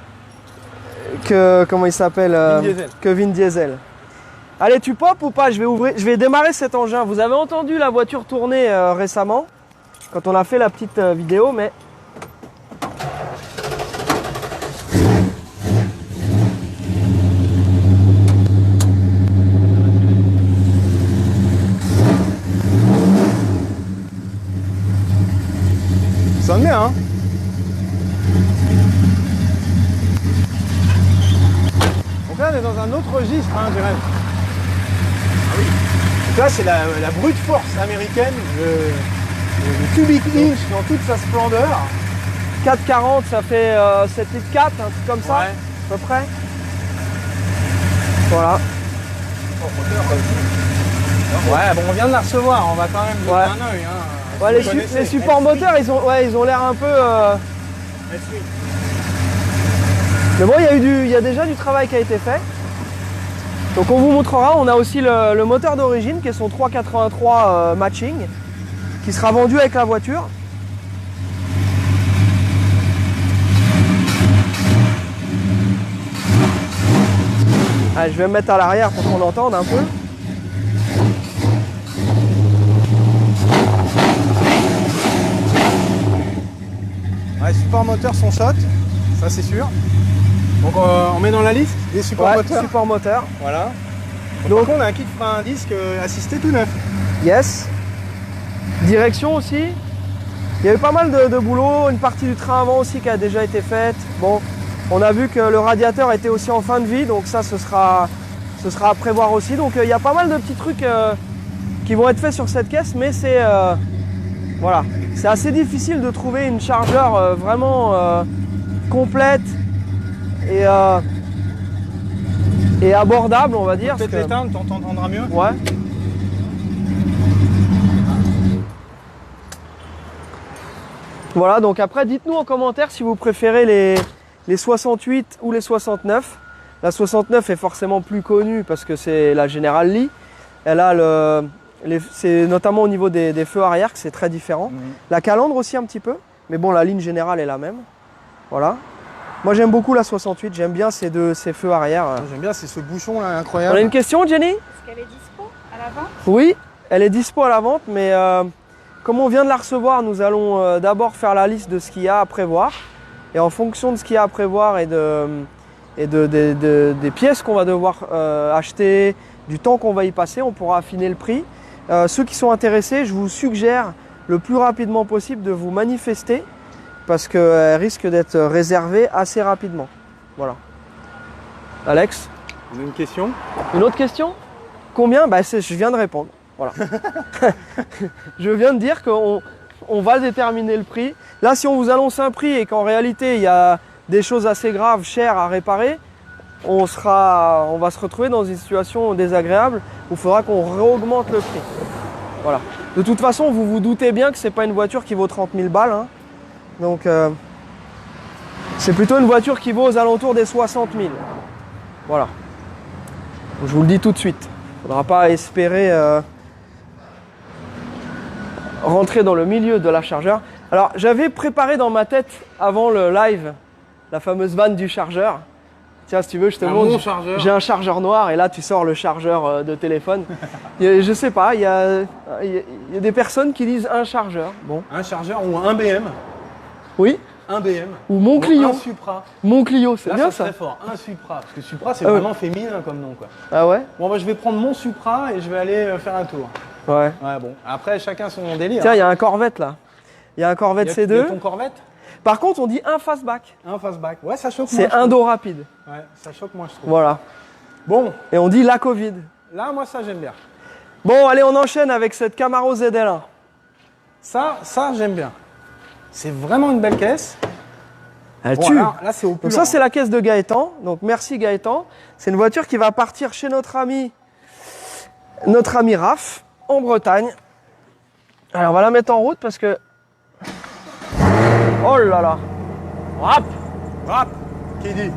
comment il s'appelle Diesel. que Vin Diesel. Allez, tu pop ou pas? Je vais démarrer cet engin. Vous avez entendu la voiture tourner récemment quand on a fait la petite vidéo, mais Ça sonne bien, hein? Donc là, on est dans un autre registre, hein, je dirais. Ah oui. Donc là, c'est la brute force américaine, le cubic inch dans toute sa splendeur. 440, ça fait 7 litres 4, un truc comme ça, Ouais. à peu près. Voilà. Ouais, bon, on vient de la recevoir, on va quand même jeter Ouais. un œil. Hein. Ouais, Vous connaissez. les supports Elle moteurs, ils ont l'air un peu. Elle suit. Mais bon, il y a déjà du travail qui a été fait. Donc on vous montrera. On a aussi le moteur d'origine qui est son 383 matching, qui sera vendu avec la voiture. Allez, je vais me mettre à l'arrière pour qu'on entende un peu. Ouais, support moteur sont shot, ça c'est sûr. Donc on met dans la liste des supports Ouais, moteurs. support moteur. Voilà. Donc- Donc on a un kit frein à disque assisté tout neuf. Yes. Direction aussi. Il y a eu pas mal de boulot, une partie du train avant aussi qui a déjà été faite. Bon, on a vu que le radiateur était aussi en fin de vie, donc ça ce sera à prévoir aussi. Donc il y a pas mal de petits trucs qui vont être faits sur cette caisse, mais c'est voilà, c'est assez difficile de trouver une chargeur vraiment complète et abordable, on va dire. Peut-être parce que- l'éteindre, t'entendras mieux. Ouais. Voilà, donc après, dites-nous en commentaire si vous préférez les 68 ou les 69. La 69 est forcément plus connue parce que c'est la General Lee. Elle a c'est notamment au niveau des feux arrière que c'est très différent. Mhm. La calandre aussi un petit peu, mais bon, la ligne générale est la même. Voilà. Moi j'aime beaucoup la 68, j'aime bien ces feux arrière. J'aime bien, c'est ce bouchon là On incroyable. a une question, Jenny? Est-ce qu'elle est dispo à la vente? Oui, elle est dispo à la vente, mais comme on vient de la recevoir, nous allons d'abord faire la liste de ce qu'il y a à prévoir. Et en fonction de ce qu'il y a à prévoir et des pièces qu'on va devoir acheter, du temps qu'on va y passer, on pourra affiner le prix. Ceux qui sont intéressés, je vous suggère le plus rapidement possible de vous manifester parce qu'elle risque d'être réservée assez rapidement. Voilà. Alex? On a une question. Une autre question? Combien? Bah, je viens de répondre. Voilà. Je viens de dire qu'on va déterminer le prix. Là, si on vous annonce un prix et qu'en réalité, il y a des choses assez graves, chères à réparer, on va se retrouver dans une situation désagréable où il faudra qu'on réaugmente le prix. Voilà. De toute façon, vous vous doutez bien que ce n'est pas une voiture qui vaut 30 000 balles. Hein. Donc, c'est plutôt une voiture qui vaut aux alentours des 60 000. Voilà. Donc, je vous le dis tout de suite. Il ne faudra pas espérer rentrer dans le milieu de la chargeur. Alors, j'avais préparé dans ma tête, avant le live, la fameuse vanne du chargeur. Tiens, si tu veux, je te montre. J'ai un chargeur noir et là, tu sors le chargeur de téléphone. Je sais pas, il y a des personnes qui disent un chargeur. Bon. Un chargeur ou un BM. Oui. Un BM. Ou mon Clio. Un Supra. Mon Clio, c'est bien ça. Très fort. Un Supra. Parce que Supra, c'est vraiment féminin comme nom, quoi. Ah ouais? Bon, bah, je vais prendre mon Supra et je vais aller faire un tour. Ouais. Ouais, bon. Après, chacun son délire. Tiens, il y a un Corvette là. Il y a un Corvette C2. Il y a ton Corvette? Par contre, on dit un fastback. Un fastback. Ouais, ça choque moins. C'est un dos rapide. Ouais, ça choque moins, je trouve. Voilà. Bon. Et on dit la Covid. Là, moi, ça, j'aime bien. Bon, allez, on enchaîne avec cette Camaro ZL1. Ça, j'aime bien. C'est vraiment une belle caisse. Elle bon, tue. Là, c'est opulent. Donc ça, c'est la caisse de Gaëtan. Donc merci Gaëtan. C'est une voiture qui va partir chez notre ami Raph, en Bretagne. Alors, on va la mettre en route parce que... Oh là là. Rap. Rap. Qui dit?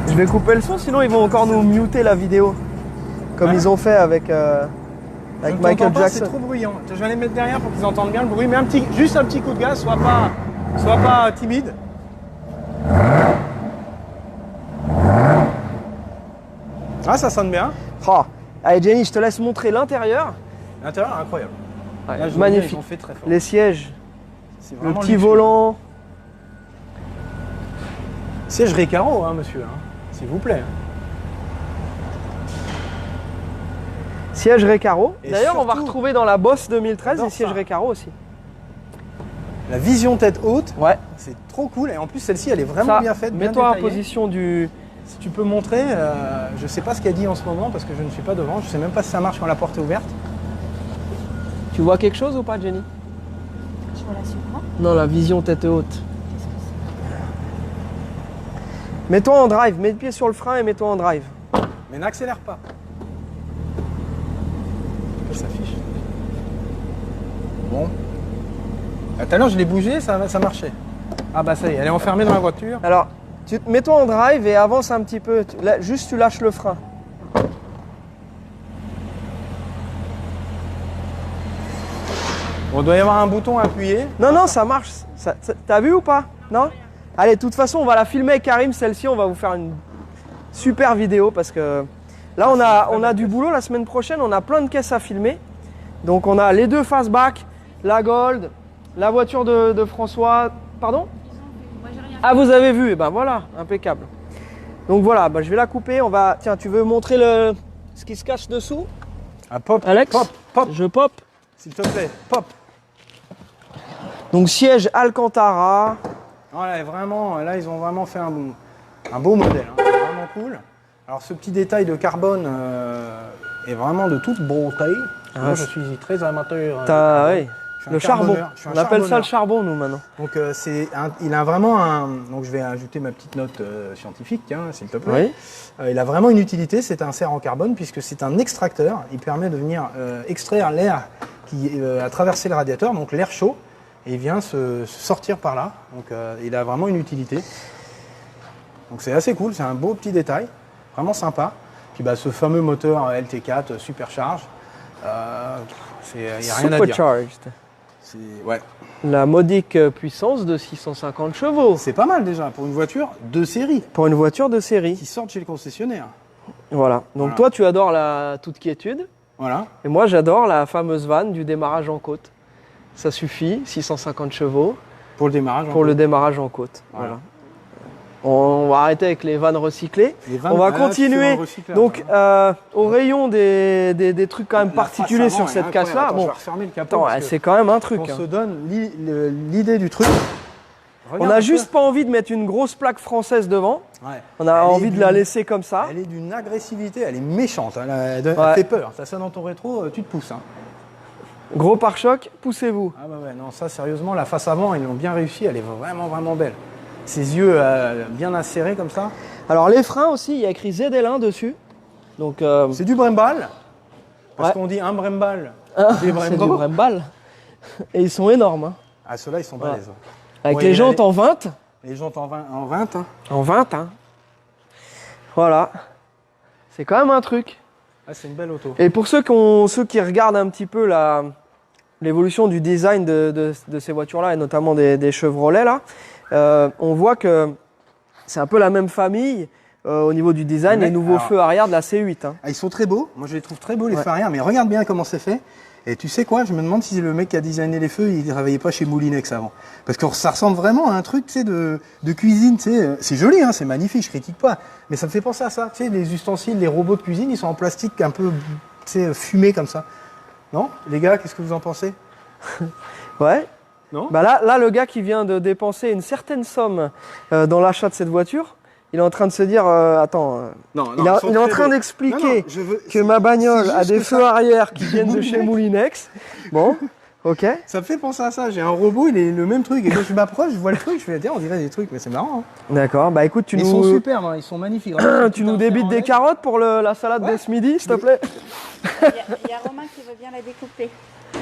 Je vais couper le son, sinon ils vont encore nous muter la vidéo. Comme ils ont fait avec Michael Jackson. C'est trop bruyant. Je vais les mettre derrière pour qu'ils entendent bien le bruit. Mais juste un petit coup de gaz, sois pas timide. Ah, ça sonne bien. Oh. Allez Jenny, je te laisse montrer l'intérieur. L'intérieur, incroyable. Ouais, Là, magnifique. ils ont fait très fort. Les sièges, le vraiment petit luxueux. volant. Siège Recaro, hein, monsieur. Hein. S'il vous plaît. Siège Recaro. Et D'ailleurs, on va surtout, retrouver dans la Boss 2013 j'adore des sièges ça. Recaro aussi. La vision tête haute, Ouais. c'est trop cool. Et en plus, celle-ci, elle est vraiment bien faite. Bien Mets-toi en détaillée. position du... Si tu peux montrer, je sais pas ce qu'elle dit en ce moment parce que je ne suis pas devant. Je sais même pas si ça marche quand la porte est ouverte. Tu vois quelque chose ou pas, Jenny? Je vois la Supra. Non, la vision tête haute. Qu'est-ce que Mets-toi en drive, mets le pied sur le frein et mets-toi en drive. Mais n'accélère pas. Ça s'affiche. Bon. Tout à l'heure, je l'ai bougé, ça marchait. Ah bah ça y est, elle est enfermée dans la voiture. Alors, mets-toi en drive et avance un petit peu. Juste, tu lâches le frein. Bon, il doit y avoir un bouton à appuyer. Non, non, ça marche. T'as vu ou pas? Non? Allez, de toute façon, on va la filmer avec Karim. Celle-ci, on va vous faire une super vidéo parce que là, on a du boulot. La semaine prochaine, on a plein de caisses à filmer. Donc, on a les deux fastback, la Gold, la voiture de François. Pardon? Moi, j'ai rien. Ah, vous avez vu? Et ben voilà, impeccable. Donc voilà, je vais la couper. Tiens, tu veux montrer ce qui se cache dessous? Ah, pop, Alex? pop, pop, Je pop. s'il te plaît, pop. Donc siège Alcantara. Voilà, vraiment, là, ils ont vraiment fait un beau modèle. Hein. C'est vraiment cool. Alors, ce petit détail de carbone est vraiment de toute beauté. Moi, je suis très amateur. Oui. Le charbon. On appelle ça le charbon, nous, maintenant. Donc, il a vraiment Donc, je vais ajouter ma petite note scientifique, tiens, s'il te plaît. Oui. Il a vraiment une utilité, c'est un serre en carbone, puisque c'est un extracteur. Il permet de venir extraire l'air qui a traversé le radiateur, donc l'air chaud, et il vient se sortir par là. Donc, il a vraiment une utilité. Donc, c'est assez cool, c'est un beau petit détail, vraiment sympa. Puis, ce fameux moteur LT4 supercharge, il n'y a rien à dire. Supercharged. Ouais. La modique puissance de 650 chevaux. C'est pas mal déjà pour une voiture de série Pour une voiture de série. qui sort chez le concessionnaire. Voilà. Donc Voilà. toi, tu adores la toute quiétude. Voilà. Et moi, j'adore la fameuse vanne du démarrage en côte. Ça suffit, 650 chevaux Pour le démarrage. pour le démarrage en côte. Voilà. Voilà. On va arrêter avec les vannes recyclées. Les vannes, On va là, continuer. c'est un recyclage, Donc, hein. au rayon des trucs quand même La particuliers face avant sur est cette casse-là, incroyable. Attends, bon, je vais refermer le capot. attends, parce que c'est quand même un truc. on Hein. se donne l'idée du truc. On Regarde n'a un juste peu. pas envie de mettre une grosse plaque française devant. Ouais. On a Elle est envie de la d'une- laisser comme ça. Elle est d'une agressivité, elle est méchante. Elle Ouais. fait peur. Ça sonne dans ton rétro, tu te pousses. Hein. Gros pare-choc, poussez-vous. Ah bah ouais, non, ça sérieusement, la face avant, ils l'ont bien réussi. Elle est vraiment, vraiment belle. Ses yeux bien acérés comme ça. Alors les freins aussi, il y a écrit ZL1 dessus. Donc C'est du Brembo. Parce Ouais. qu'on dit un Brembo. c'est du Brembo. Et ils sont énormes. Hein. Ah, ceux-là, ils sont balèzes. Avec Ouais, les il y a jantes en 20. Les jantes en 20. Hein. En 20, hein. Voilà. C'est quand même un truc. Ah, c'est une belle auto. Et pour ceux qui regardent un petit peu l'évolution du design de ces voitures-là, et notamment des Chevrolet, là, on voit que c'est un peu la même famille au niveau du design, Mais, les nouveaux alors- feux arrière de la C8. Hein. Ah, ils sont très beaux. Moi, je les trouve très beaux, les Ouais. feux arrière. Mais regarde bien comment c'est fait. Et tu sais quoi, je me demande si le mec qui a designé les feux, il ne travaillait pas chez Moulinex avant. Parce que ça ressemble vraiment à un truc, tu sais, de cuisine, tu sais. C'est joli, hein, c'est magnifique, je critique pas. Mais ça me fait penser à ça, tu sais, les ustensiles, les robots de cuisine, ils sont en plastique un peu, tu sais, fumé comme ça. Non? Les gars, qu'est-ce que vous en pensez? Ouais. Non? Bah là, le gars qui vient de dépenser une certaine somme dans l'achat de cette voiture, il est en train de se dire, attends, Non, il est en train d'expliquer que ma bagnole a des feux arrière qui viennent de chez Moulinex. Bon, ok. Ça me fait penser à ça. J'ai un robot, il est le même truc. Et quand je m'approche, je vois le truc, je fais, tiens, on dirait des trucs, mais c'est marrant. Hein. D'accord, bah écoute, Ils sont superbes, hein, ils sont magnifiques. tu nous débites des carottes pour la salade Ouais. de ce midi, s'il te plaît? Il y a Romain qui veut bien la découper.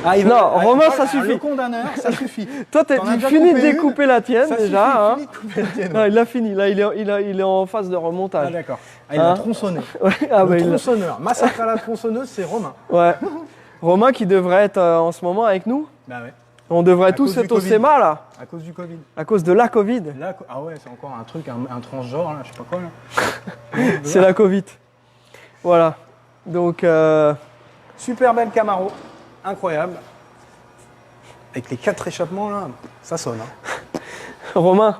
Ah, il Non, Romain, ça suffit. Le condamneur, ça suffit. Toi, T'en as tu déjà finis de coupé une. découper la tienne Ça déjà. suffit, Hein. fini de couper la tienne. Non, il l'a fini. Là, il est en phase de Ah, remontage. d'accord. Ah, il a Hein tronçonné. Ouais, ah, bah, Le il l'a- tronçonneur. Massacre à la tronçonneuse, c'est Romain. ouais. Romain qui devrait être en ce moment avec nous. Bah ouais. On devrait À tous cause du être au Covid. SEMA là, À cause du Covid. à cause de la Covid. Là, ah ouais, c'est encore un truc, un transgenre, là, je sais pas quoi. Là. C'est la Covid. Voilà. Donc, Super belle Camaro. Incroyable. Avec les 4 échappements, là, ça sonne. Hein. Romain,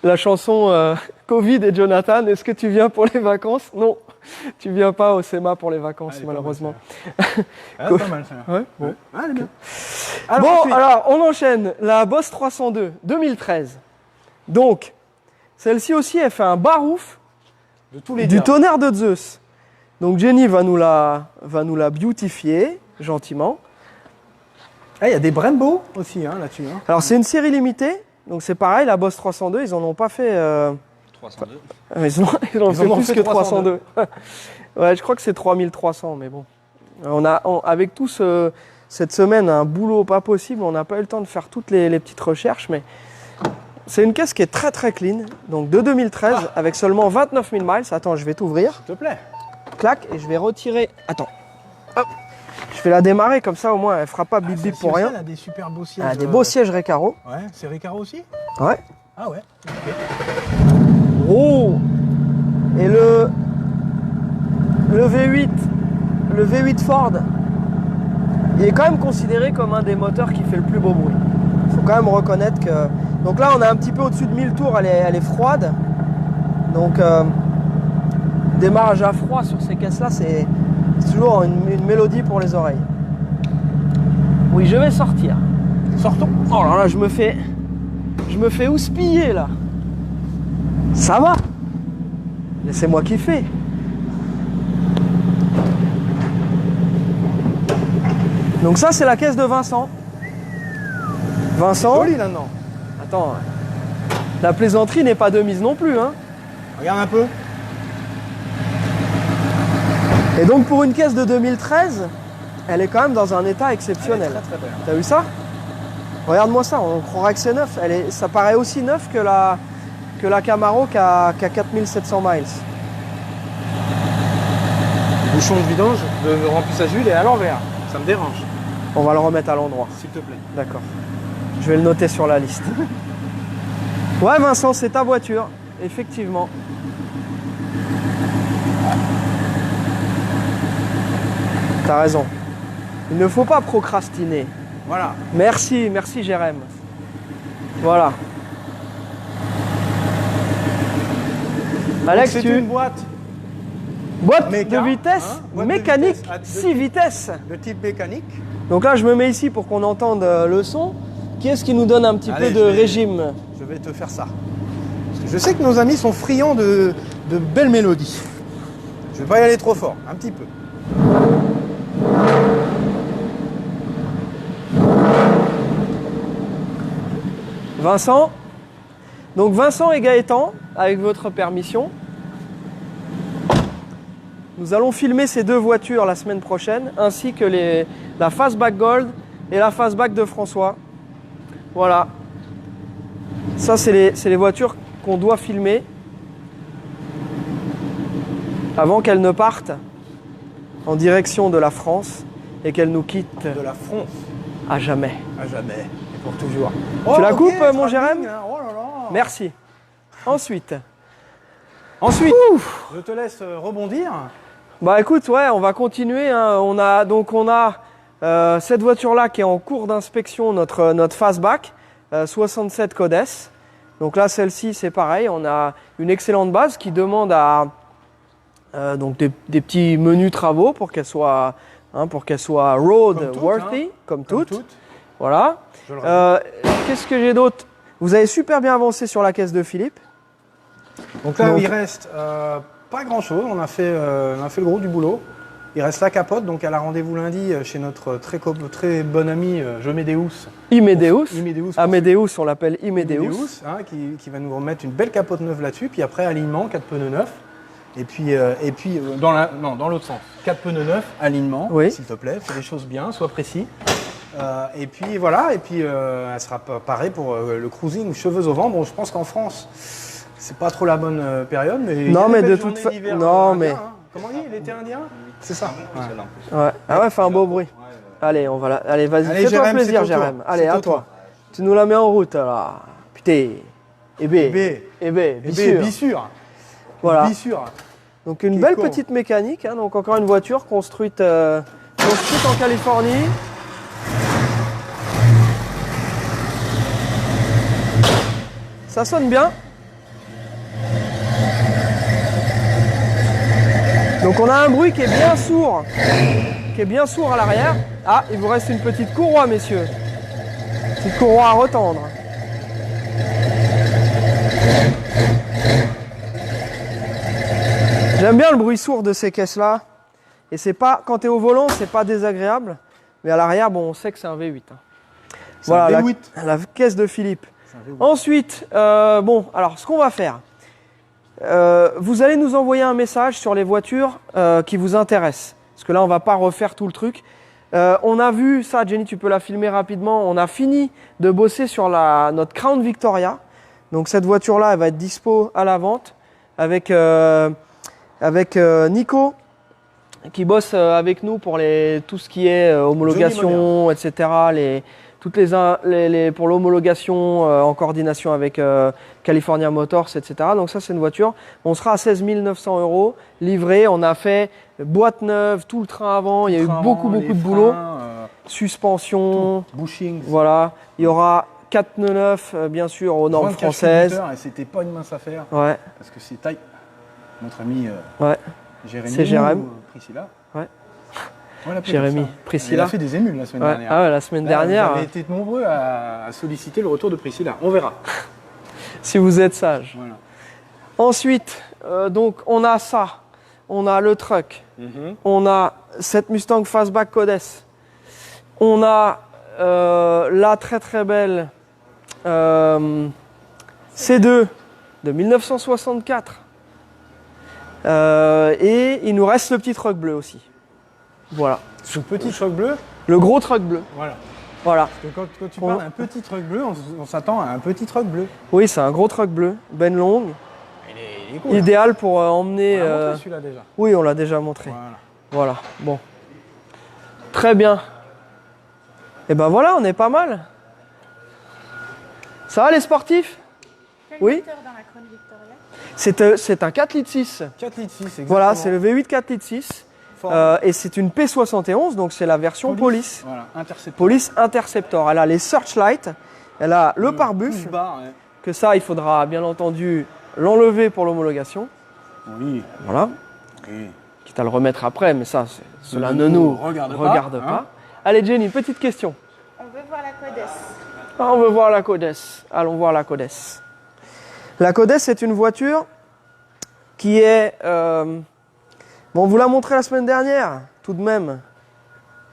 la chanson Covid et Jonathan, est-ce que tu viens pour les vacances? Non, tu viens pas au SEMA pour les vacances, Ah, elle est pas malheureusement. Ah, c'est pas mal, ça. Ouais, bon. Ah, elle est bien. Bon, ensuite, alors on enchaîne. La Boss 302, 2013. Donc, celle-ci aussi, elle fait un barouf de tous les du diables. tonnerre de Zeus. Donc Jenny va nous la beautifier gentiment. Ah, il y a des Brembo aussi, hein, là-dessus. Hein. Alors c'est une série limitée, donc c'est pareil, la Boss 302, ils en ont pas fait... 302. Ils en ont Ils fait en ont plus fait que 302. 302. Ouais, je crois que c'est 3300, mais bon. Avec tout cette semaine, un boulot pas possible, on n'a pas eu le temps de faire toutes les petites recherches, mais c'est une caisse qui est très très clean, donc de 2013, avec seulement 29 000 miles. Attends, je vais t'ouvrir, S'il te plaît. clac, et je vais retirer... Attends, hop, je vais la démarrer, comme ça au moins elle fera pas bip bip pour rien. Elle a des super beaux sièges. Elle a des beaux sièges Recaro. Ouais, c'est Recaro aussi. Ouais. Ah ouais. Oh. Et le V8 Ford, il est quand même considéré comme un des moteurs qui fait le plus beau bruit. Il faut quand même reconnaître que... Donc là, on est un petit peu au-dessus de 1000 tours, elle est froide. Donc, démarrage à froid sur ces caisses-là, c'est toujours une mélodie pour les oreilles. Oui, je vais sortir. Sortons. Oh là là, je me fais houspiller là. Ça va. Laissez-moi kiffer. Donc ça, c'est la caisse de Vincent. Vincent, Joli là-dedans. attends, la plaisanterie n'est pas de mise non plus, hein. Regarde un peu. Et donc pour une caisse de 2013, elle est quand même dans un état exceptionnel. Elle est très, très belle. T'as vu ça? Regarde-moi ça, on croirait que c'est neuf. Ça paraît aussi neuf que la Camaro qui a 4700 miles. Le bouchon de vidange, de remplissage d'huile est à l'envers. Ça me dérange. On va le remettre à l'endroit. S'il te plaît. D'accord. Je vais le noter sur la liste. Ouais, Vincent, c'est ta voiture, effectivement. T'as raison. Il ne faut pas procrastiner. Voilà. Merci, merci Jérém. Voilà. Alex, c'est tu... une boîte Boîte Méca, de vitesse hein, boîte de mécanique, vitesse, 6 vitesses. de type mécanique. Donc là, je me mets ici pour qu'on entende le son. Qui est-ce qui nous donne un petit Allez, peu de régime? Je vais te faire ça. Parce que je sais que nos amis sont friands de belles mélodies. Je vais pas y aller trop fort, un petit peu. Vincent. Donc Vincent et Gaëtan, avec votre permission, nous allons filmer ces deux voitures la semaine prochaine, ainsi que la Fastback Gold et la Fastback de François. Voilà. Ça, c'est les voitures qu'on doit filmer avant qu'elles ne partent en direction de la France et qu'elles nous quittent De la France. à jamais. À jamais. Et pour toujours. Tu la ok, coupes, mon travelling, Jérém? hein. Oh là là. Merci. Ensuite, Ensuite, je te laisse rebondir. bah écoute, ouais, on va continuer. Hein. On a cette voiture-là qui est en cours d'inspection, notre Fastback 67 Codes. Donc là, celle-ci, c'est pareil. On a une excellente base qui demande à donc des petits menus travaux pour qu'elle soit road worthy, comme toutes. Voilà. Je le répète. Qu'est-ce que j'ai d'autre? Vous avez super bien avancé sur la caisse de Philippe. Donc là, Donc- il reste pas grand-chose. On a fait le gros du boulot. Il reste la capote. Donc elle a rendez-vous lundi chez notre très bon ami Jemedeus. Imedeus. Imedeus. Amedeus, on l'appelle Imedeus. Imedeus, hein, qui va nous remettre une belle capote neuve là-dessus. Puis après, alignement, 4 pneus neufs. Et puis dans l'autre sens. 4 pneus neufs, alignement, Oui. s'il te plaît. Fais les choses bien, sois précis. Et puis voilà, et puis elle sera parée pour le cruising cheveux au vent. Bon, je pense qu'en France, c'est pas trop la bonne période, mais il y a Non, des mais belles de journées toute fa- d'hiver, non, indien, mais- hein. Comment on dit, l'été indien? C'est ça. Ouais. Ouais. Ah ouais, fait un beau bruit. Allez, on va là. Allez, vas-y, Allez, fais-toi Jérém, plaisir, c'est ton tour. Jérém. Allez, C'est à ton toi. tour. Tu nous la mets en route, là. Putain. Eh ben. Eh bien sûr. Bissure. Voilà. Bissure. Donc une Qui belle court. petite mécanique. Hein. Donc encore une voiture construite en Californie. Ça sonne bien. Donc on a un bruit qui est bien sourd. Qui est bien sourd à l'arrière. Ah, il vous reste une petite courroie, messieurs. Petite courroie à retendre. J'aime bien le bruit sourd de ces caisses-là. Et c'est pas, quand tu es au volant, c'est pas désagréable. Mais à l'arrière, bon, on sait que c'est un V8. Hein. C'est un Voilà, V8. la caisse de Philippe. C'est un V8. Ensuite, bon, alors ce qu'on va faire, vous allez nous envoyer un message sur les voitures qui vous intéressent. Parce que là, on va pas refaire tout le truc. On a vu ça, Jenny, tu peux la filmer rapidement. On a fini de bosser sur notre Crown Victoria. Donc cette voiture-là, elle va être dispo à la vente avec Nico qui bosse avec nous pour tout ce qui est homologation, etc. Pour l'homologation en coordination avec California Motors, etc. Donc ça, c'est une voiture. On sera à 16 900 € livré. On a fait boîte neuve, tout le train avant. Il y a eu beaucoup de boulot. Suspension, Bushing. voilà. Il y aura 4 pneus neufs, bien sûr, aux normes françaises. Et c'était pas une mince affaire. Ouais, Parce que c'est taille. Notre ami ouais. Jérémy. C'est Jérém. ou Priscilla. Ouais. On l'appelle Jérémy, comme ça. Priscilla. Elle a fait des émules la semaine Ouais. dernière. Ah ouais, la semaine Là, dernière, Vous avez été nombreux à solliciter le retour de Priscilla. On verra. si vous êtes sage. Voilà. Ensuite, donc on a ça. On a le truck. On a cette Mustang Fastback Codes. On a la très très belle C2 de 1964. Et il nous reste le petit truck bleu aussi. Voilà. Ce petit truck bleu, Le gros truck bleu. voilà. Voilà. Parce que quand tu parles d'un petit truck bleu, on s'attend à un petit truck bleu. Oui, c'est un gros truck bleu, ben longue. Il est cool. Idéal pour emmener. On l'a montré celui-là déjà. Oui, on l'a déjà montré. Voilà. Voilà. Bon. Très bien. Et ben voilà, on est pas mal. Ça va les sportifs? Quel Oui. moteur dans la Crown Victoria? C'est un 4 litres 6. 4 litres 6, exactement. Voilà, c'est le V8 4 litres 6. Fort. Et c'est une P71, donc c'est la version Police. Voilà, Interceptor. Police Interceptor. Elle a les Searchlight, elle a le pare-buffle, Push-bar, ouais. que ça, il faudra bien entendu l'enlever pour l'homologation. Oui. Voilà. Oui. Quitte à le remettre après, mais ça, cela ne nous regarde regarde pas, pas. hein. Allez Jenny, petite question. On veut voir la Codes. Ah, on veut voir la Codes. Allons voir la Codes. La Codes, c'est une voiture qui est... Bon, on vous l'a montré la semaine dernière, tout de même.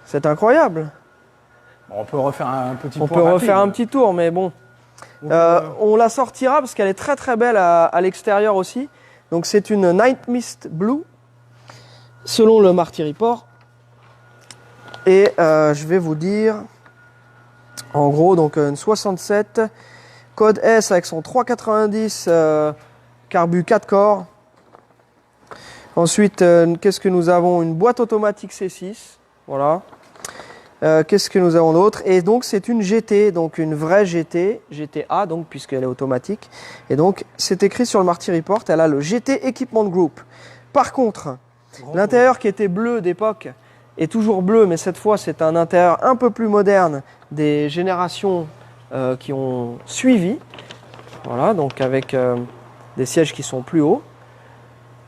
C'est incroyable. Bon, on peut refaire un petit On point peut rapide. refaire un petit tour, mais bon. On la sortira parce qu'elle est très très belle à l'extérieur aussi. Donc c'est une Night Mist Blue, selon le Marty Report. Et je vais vous dire, en gros, donc une 67, code S avec son 390, carbu 4 corps. Ensuite, qu'est-ce que nous avons? Une boîte automatique C6, voilà. Qu'est-ce que nous avons d'autre? Et donc c'est une GT, donc une vraie GT, GTA donc puisqu'elle est automatique. Et donc c'est écrit sur le Marty Report, elle a le GT Equipment Group. Par contre, l'intérieur qui était bleu d'époque est toujours bleu, mais cette fois c'est un intérieur un peu plus moderne des générations qui ont suivi. Voilà, donc avec des sièges qui sont plus hauts.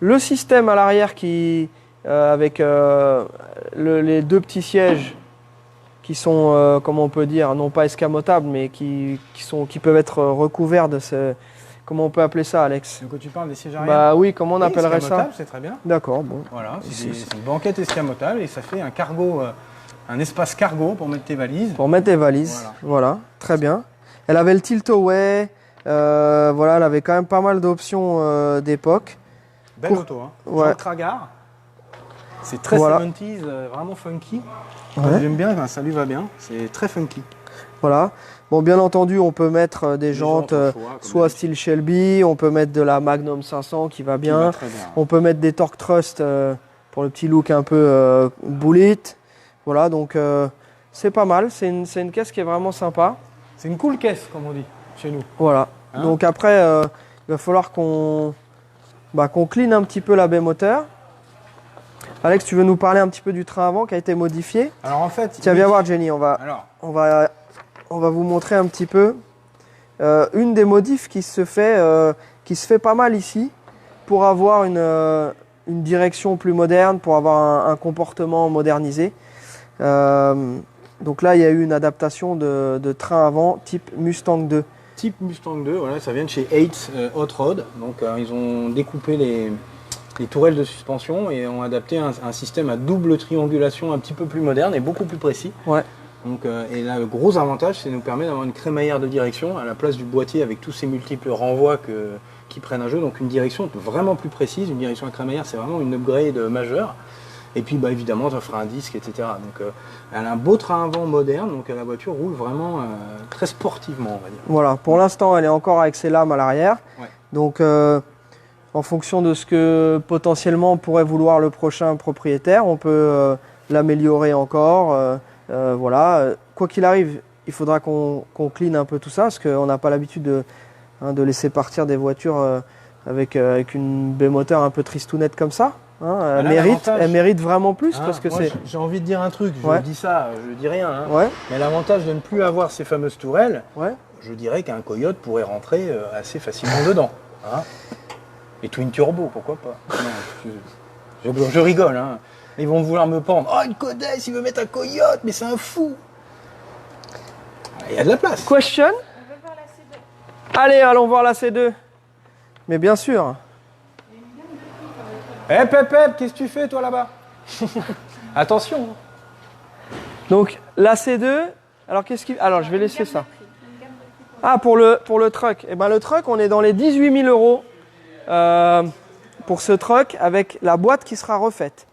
Le système à l'arrière qui avec les deux petits sièges qui sont, comment on peut dire, non pas escamotables, mais qui peuvent être recouverts de ce... Comment on peut appeler ça, Alex? De quoi tu parles, des sièges arrière? Bah oui, comment on appellerait ça? Escamotable, c'est très bien. D'accord, bon. Voilà, c'est une banquette escamotable et ça fait un cargo, un espace cargo pour mettre tes valises. Pour mettre des valises, voilà, très bien. Elle avait le tilt-away, voilà, elle avait quand même pas mal d'options d'époque. Belle auto, hein. Ouais. Jean Tragar. C'est très Voilà. 70s, vraiment funky. Ouais. J'aime bien, enfin, ça lui va bien. C'est très funky. Voilà. Bon, bien entendu, on peut mettre des jantes, au choix, comme soit d'habitude. style Shelby, on peut mettre de la Magnum 500 qui va bien. va très bien. On peut mettre des Torque Trust pour le petit look un peu bullet. Voilà, donc c'est pas mal. C'est une caisse qui est vraiment sympa. C'est une cool caisse, comme on dit, chez nous. Voilà. Hein? Donc après, il va falloir qu'on clean un petit peu la baie moteur. Alex, tu veux nous parler un petit peu du train avant qui a été modifié? Alors en fait... Tiens, viens voir Jenny, on va vous montrer un petit peu une des modifs qui se fait pas mal ici pour avoir une direction plus moderne, pour avoir un comportement modernisé. Donc là, il y a eu une adaptation de train avant type Mustang 2. Type Mustang 2, voilà, ça vient de chez Hates Hot Rod. Donc ils ont découpé les tourelles de suspension et ont adapté un système à double triangulation un petit peu plus moderne et beaucoup plus précis. Ouais. Donc, et là, le gros avantage, c'est nous permet d'avoir une crémaillère de direction à la place du boîtier avec tous ces multiples renvois qui prennent un jeu. Donc une direction vraiment plus précise, une direction à crémaillère, c'est vraiment une upgrade majeure. Et puis bah, évidemment, ça fera un disque, etc. Donc elle a un beau train avant moderne, donc la voiture roule vraiment très sportivement, on va dire. Voilà, pour l'instant, elle est encore avec ses lames à l'arrière. Ouais. Donc en fonction de ce que potentiellement pourrait vouloir le prochain propriétaire, on peut l'améliorer encore. Voilà. Quoi qu'il arrive, il faudra qu'on clean un peu tout ça, parce qu'on n'a pas l'habitude de laisser partir des voitures avec une baie moteur un peu tristounette comme ça. Hein. Elle mérite vraiment plus, parce que c'est... J'ai envie de dire un truc, je dis ça, je dis rien. Hein. Ouais. Mais l'avantage de ne plus avoir ces fameuses tourelles, Ouais. je dirais qu'un Coyote pourrait rentrer assez facilement dedans. Hein. Et Twin Turbo, pourquoi pas? Non, je rigole. Hein. Ils vont vouloir me pendre. Oh, une Codes, il veut mettre un Coyote, mais c'est un fou. Il y a de la place. Question? On veut voir la C2. Allez, allons voir la C2. Mais bien sûr. Hep, hep, hep, qu'est-ce que tu fais, toi, là-bas? Attention. Donc, la C2, alors je vais laisser ça. Ah, pour le truck. Eh ben, le truck, on est dans les 18 000 euros pour ce truck avec la boîte qui sera refaite.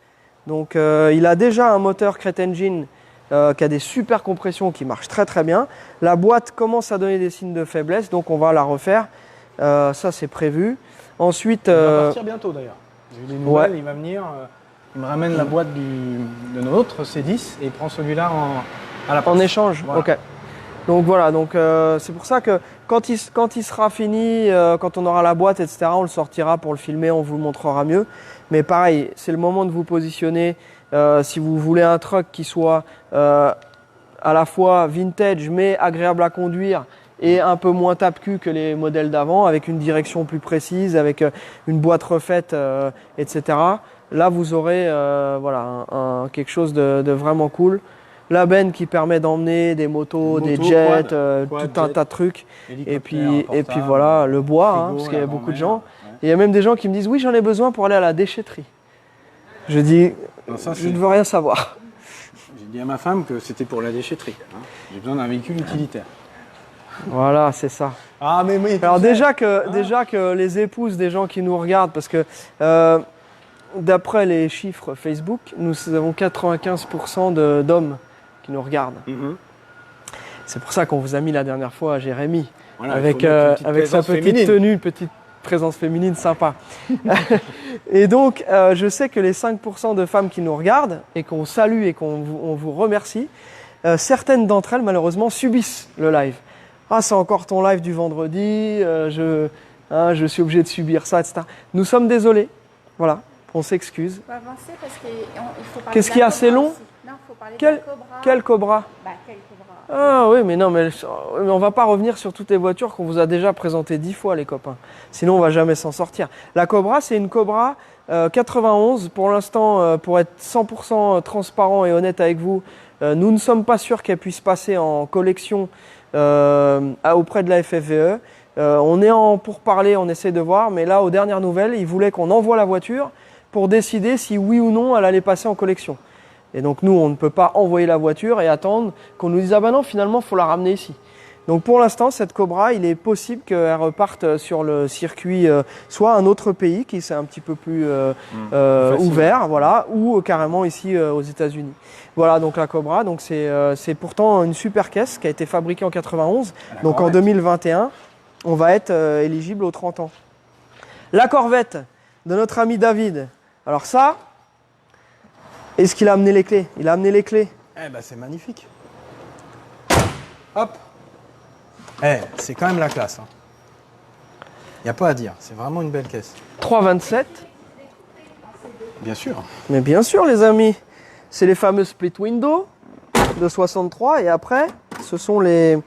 Donc, il a déjà un moteur Crate Engine qui a des super compressions qui marchent très très bien. La boîte commence à donner des signes de faiblesse, donc on va la refaire. Ça, c'est prévu. Ensuite, Il va partir bientôt, d'ailleurs. J'ai eu des nouvelles, Ouais. il va venir, il me ramène la boîte de notre C10 et il prend celui-là En échange, Voilà. ok. Donc voilà, donc c'est pour ça que quand il sera fini, quand on aura la boîte, etc., on le sortira pour le filmer, on vous le montrera mieux. Mais pareil, c'est le moment de vous positionner. Si vous voulez un truck qui soit à la fois vintage mais agréable à conduire et un peu moins tape-cul que les modèles d'avant, avec une direction plus précise, avec une boîte refaite, etc. Là, vous aurez voilà, quelque chose de vraiment cool. La benne qui permet d'emmener des motos, des jets, quad, tout un jet, tas de trucs. Et puis portable, voilà, le bois, frigo, parce qu'il y a la beaucoup de grand-mère. gens. Ouais. Et il y a même des gens qui me disent oui, j'en ai besoin pour aller à la déchetterie. Je dis, Non, ça, je ne veux rien savoir. J'ai dit à ma femme que c'était pour la déchetterie. Hein. J'ai besoin d'un véhicule utilitaire. Voilà, c'est ça. Ah, mais oui. Alors déjà que les épouses des gens qui nous regardent, parce que d'après les chiffres Facebook, nous avons 95% d'hommes qui nous regardent. C'est pour ça qu'on vous a mis la dernière fois à Jérémy, Voilà, avec, il faut mettre une petite avec sa présence petite féminine. tenue, une petite présence féminine sympa. Et donc, je sais que les 5% de femmes qui nous regardent et qu'on salue et on vous remercie, certaines d'entre elles, malheureusement, subissent le live. Ah, c'est encore ton live du vendredi, je suis obligé de subir ça, etc. Nous sommes désolés. Voilà, on s'excuse. On va avancer parce qu'il faut parler Qu'est-ce de qu'il y la a, c'est cobra long aussi. Non, il faut parler de la cobra. Quel Cobra? Bah, quel cobra? Ah oui, mais non, mais on va pas revenir sur toutes les voitures qu'on vous a déjà présentées 10 fois, les copains. Sinon, on va jamais s'en sortir. La Cobra, c'est une Cobra 91. Pour l'instant, pour être 100% transparent et honnête avec vous, nous ne sommes pas sûrs qu'elle puisse passer en collection auprès de la FFVE. On est en pourparlers, on essaie de voir, mais là, aux dernières nouvelles, ils voulaient qu'on envoie la voiture pour décider si oui ou non elle allait passer en collection. Et donc nous, on ne peut pas envoyer la voiture et attendre qu'on nous dise « Ah ben non, finalement, il faut la ramener ici ». Donc pour l'instant, cette Cobra, il est possible qu'elle reparte sur le circuit, soit un autre pays qui c'est un petit peu plus ouvert, voilà, ou carrément ici aux États-Unis. Voilà, donc la Cobra, donc c'est pourtant une super caisse qui a été fabriquée en 91. Donc en 2021, on va être éligible aux 30 ans. La Corvette de notre ami David. Alors ça, est-ce qu'il a amené les clés? Il a amené les clés. Eh ben, c'est magnifique. Hop. Eh, c'est quand même la classe. Il n'y a pas à dire. C'est vraiment une belle caisse. 327. Bien sûr. Mais bien sûr, les amis. C'est les fameux split window de 63. Et après, ce sont les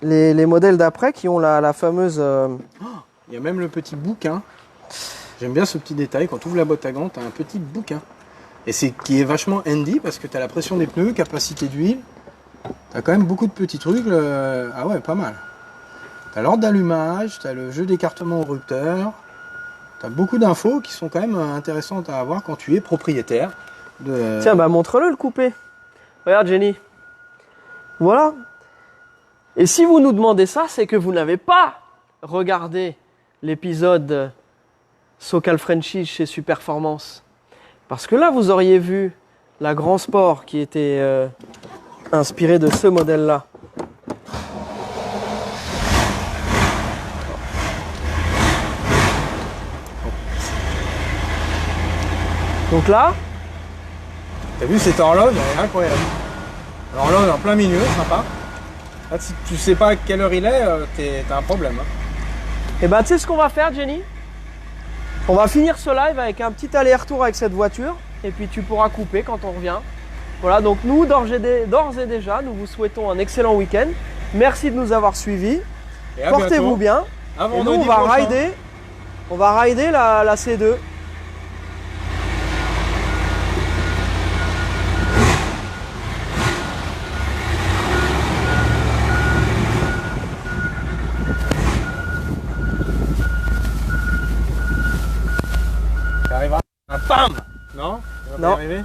modèles d'après qui ont la fameuse... Il y a même le petit bouquin. J'aime bien ce petit détail. Quand tu ouvres la boîte à gants, tu as un petit bouquin. Et c'est qui est vachement handy parce que tu as la pression des pneus, capacité d'huile. Tu as quand même beaucoup de petits trucs. Ah ouais, pas mal. Tu as l'ordre d'allumage, tu as le jeu d'écartement au rupteur. Tu as beaucoup d'infos qui sont quand même intéressantes à avoir quand tu es propriétaire. Tiens, bah montre-le le coupé. Regarde, Jenny. Voilà. Et si vous nous demandez ça, c'est que vous n'avez pas regardé l'épisode Socal Frenchies chez Superformance. Parce que là, vous auriez vu la Grand Sport qui était inspirée de ce modèle-là. Donc là, T'as vu cette horloge, elle est incroyable. L'horloge en plein milieu, sympa. Là, si tu sais pas à quelle heure il est, t'as un problème. Hein. et ben tu sais ce qu'on va faire, Jenny? On va finir ce live avec un petit aller-retour avec cette voiture. Et puis tu pourras couper quand on revient. Voilà, donc nous, d'ores et déjà, nous vous souhaitons un excellent week-end. Merci de nous avoir suivis. Et à Portez-vous bientôt. bien. À Et nous, vendredi prochain. on va rider la C2. T'arriveras. Bam. Non? Tu vas pas y Non. arriver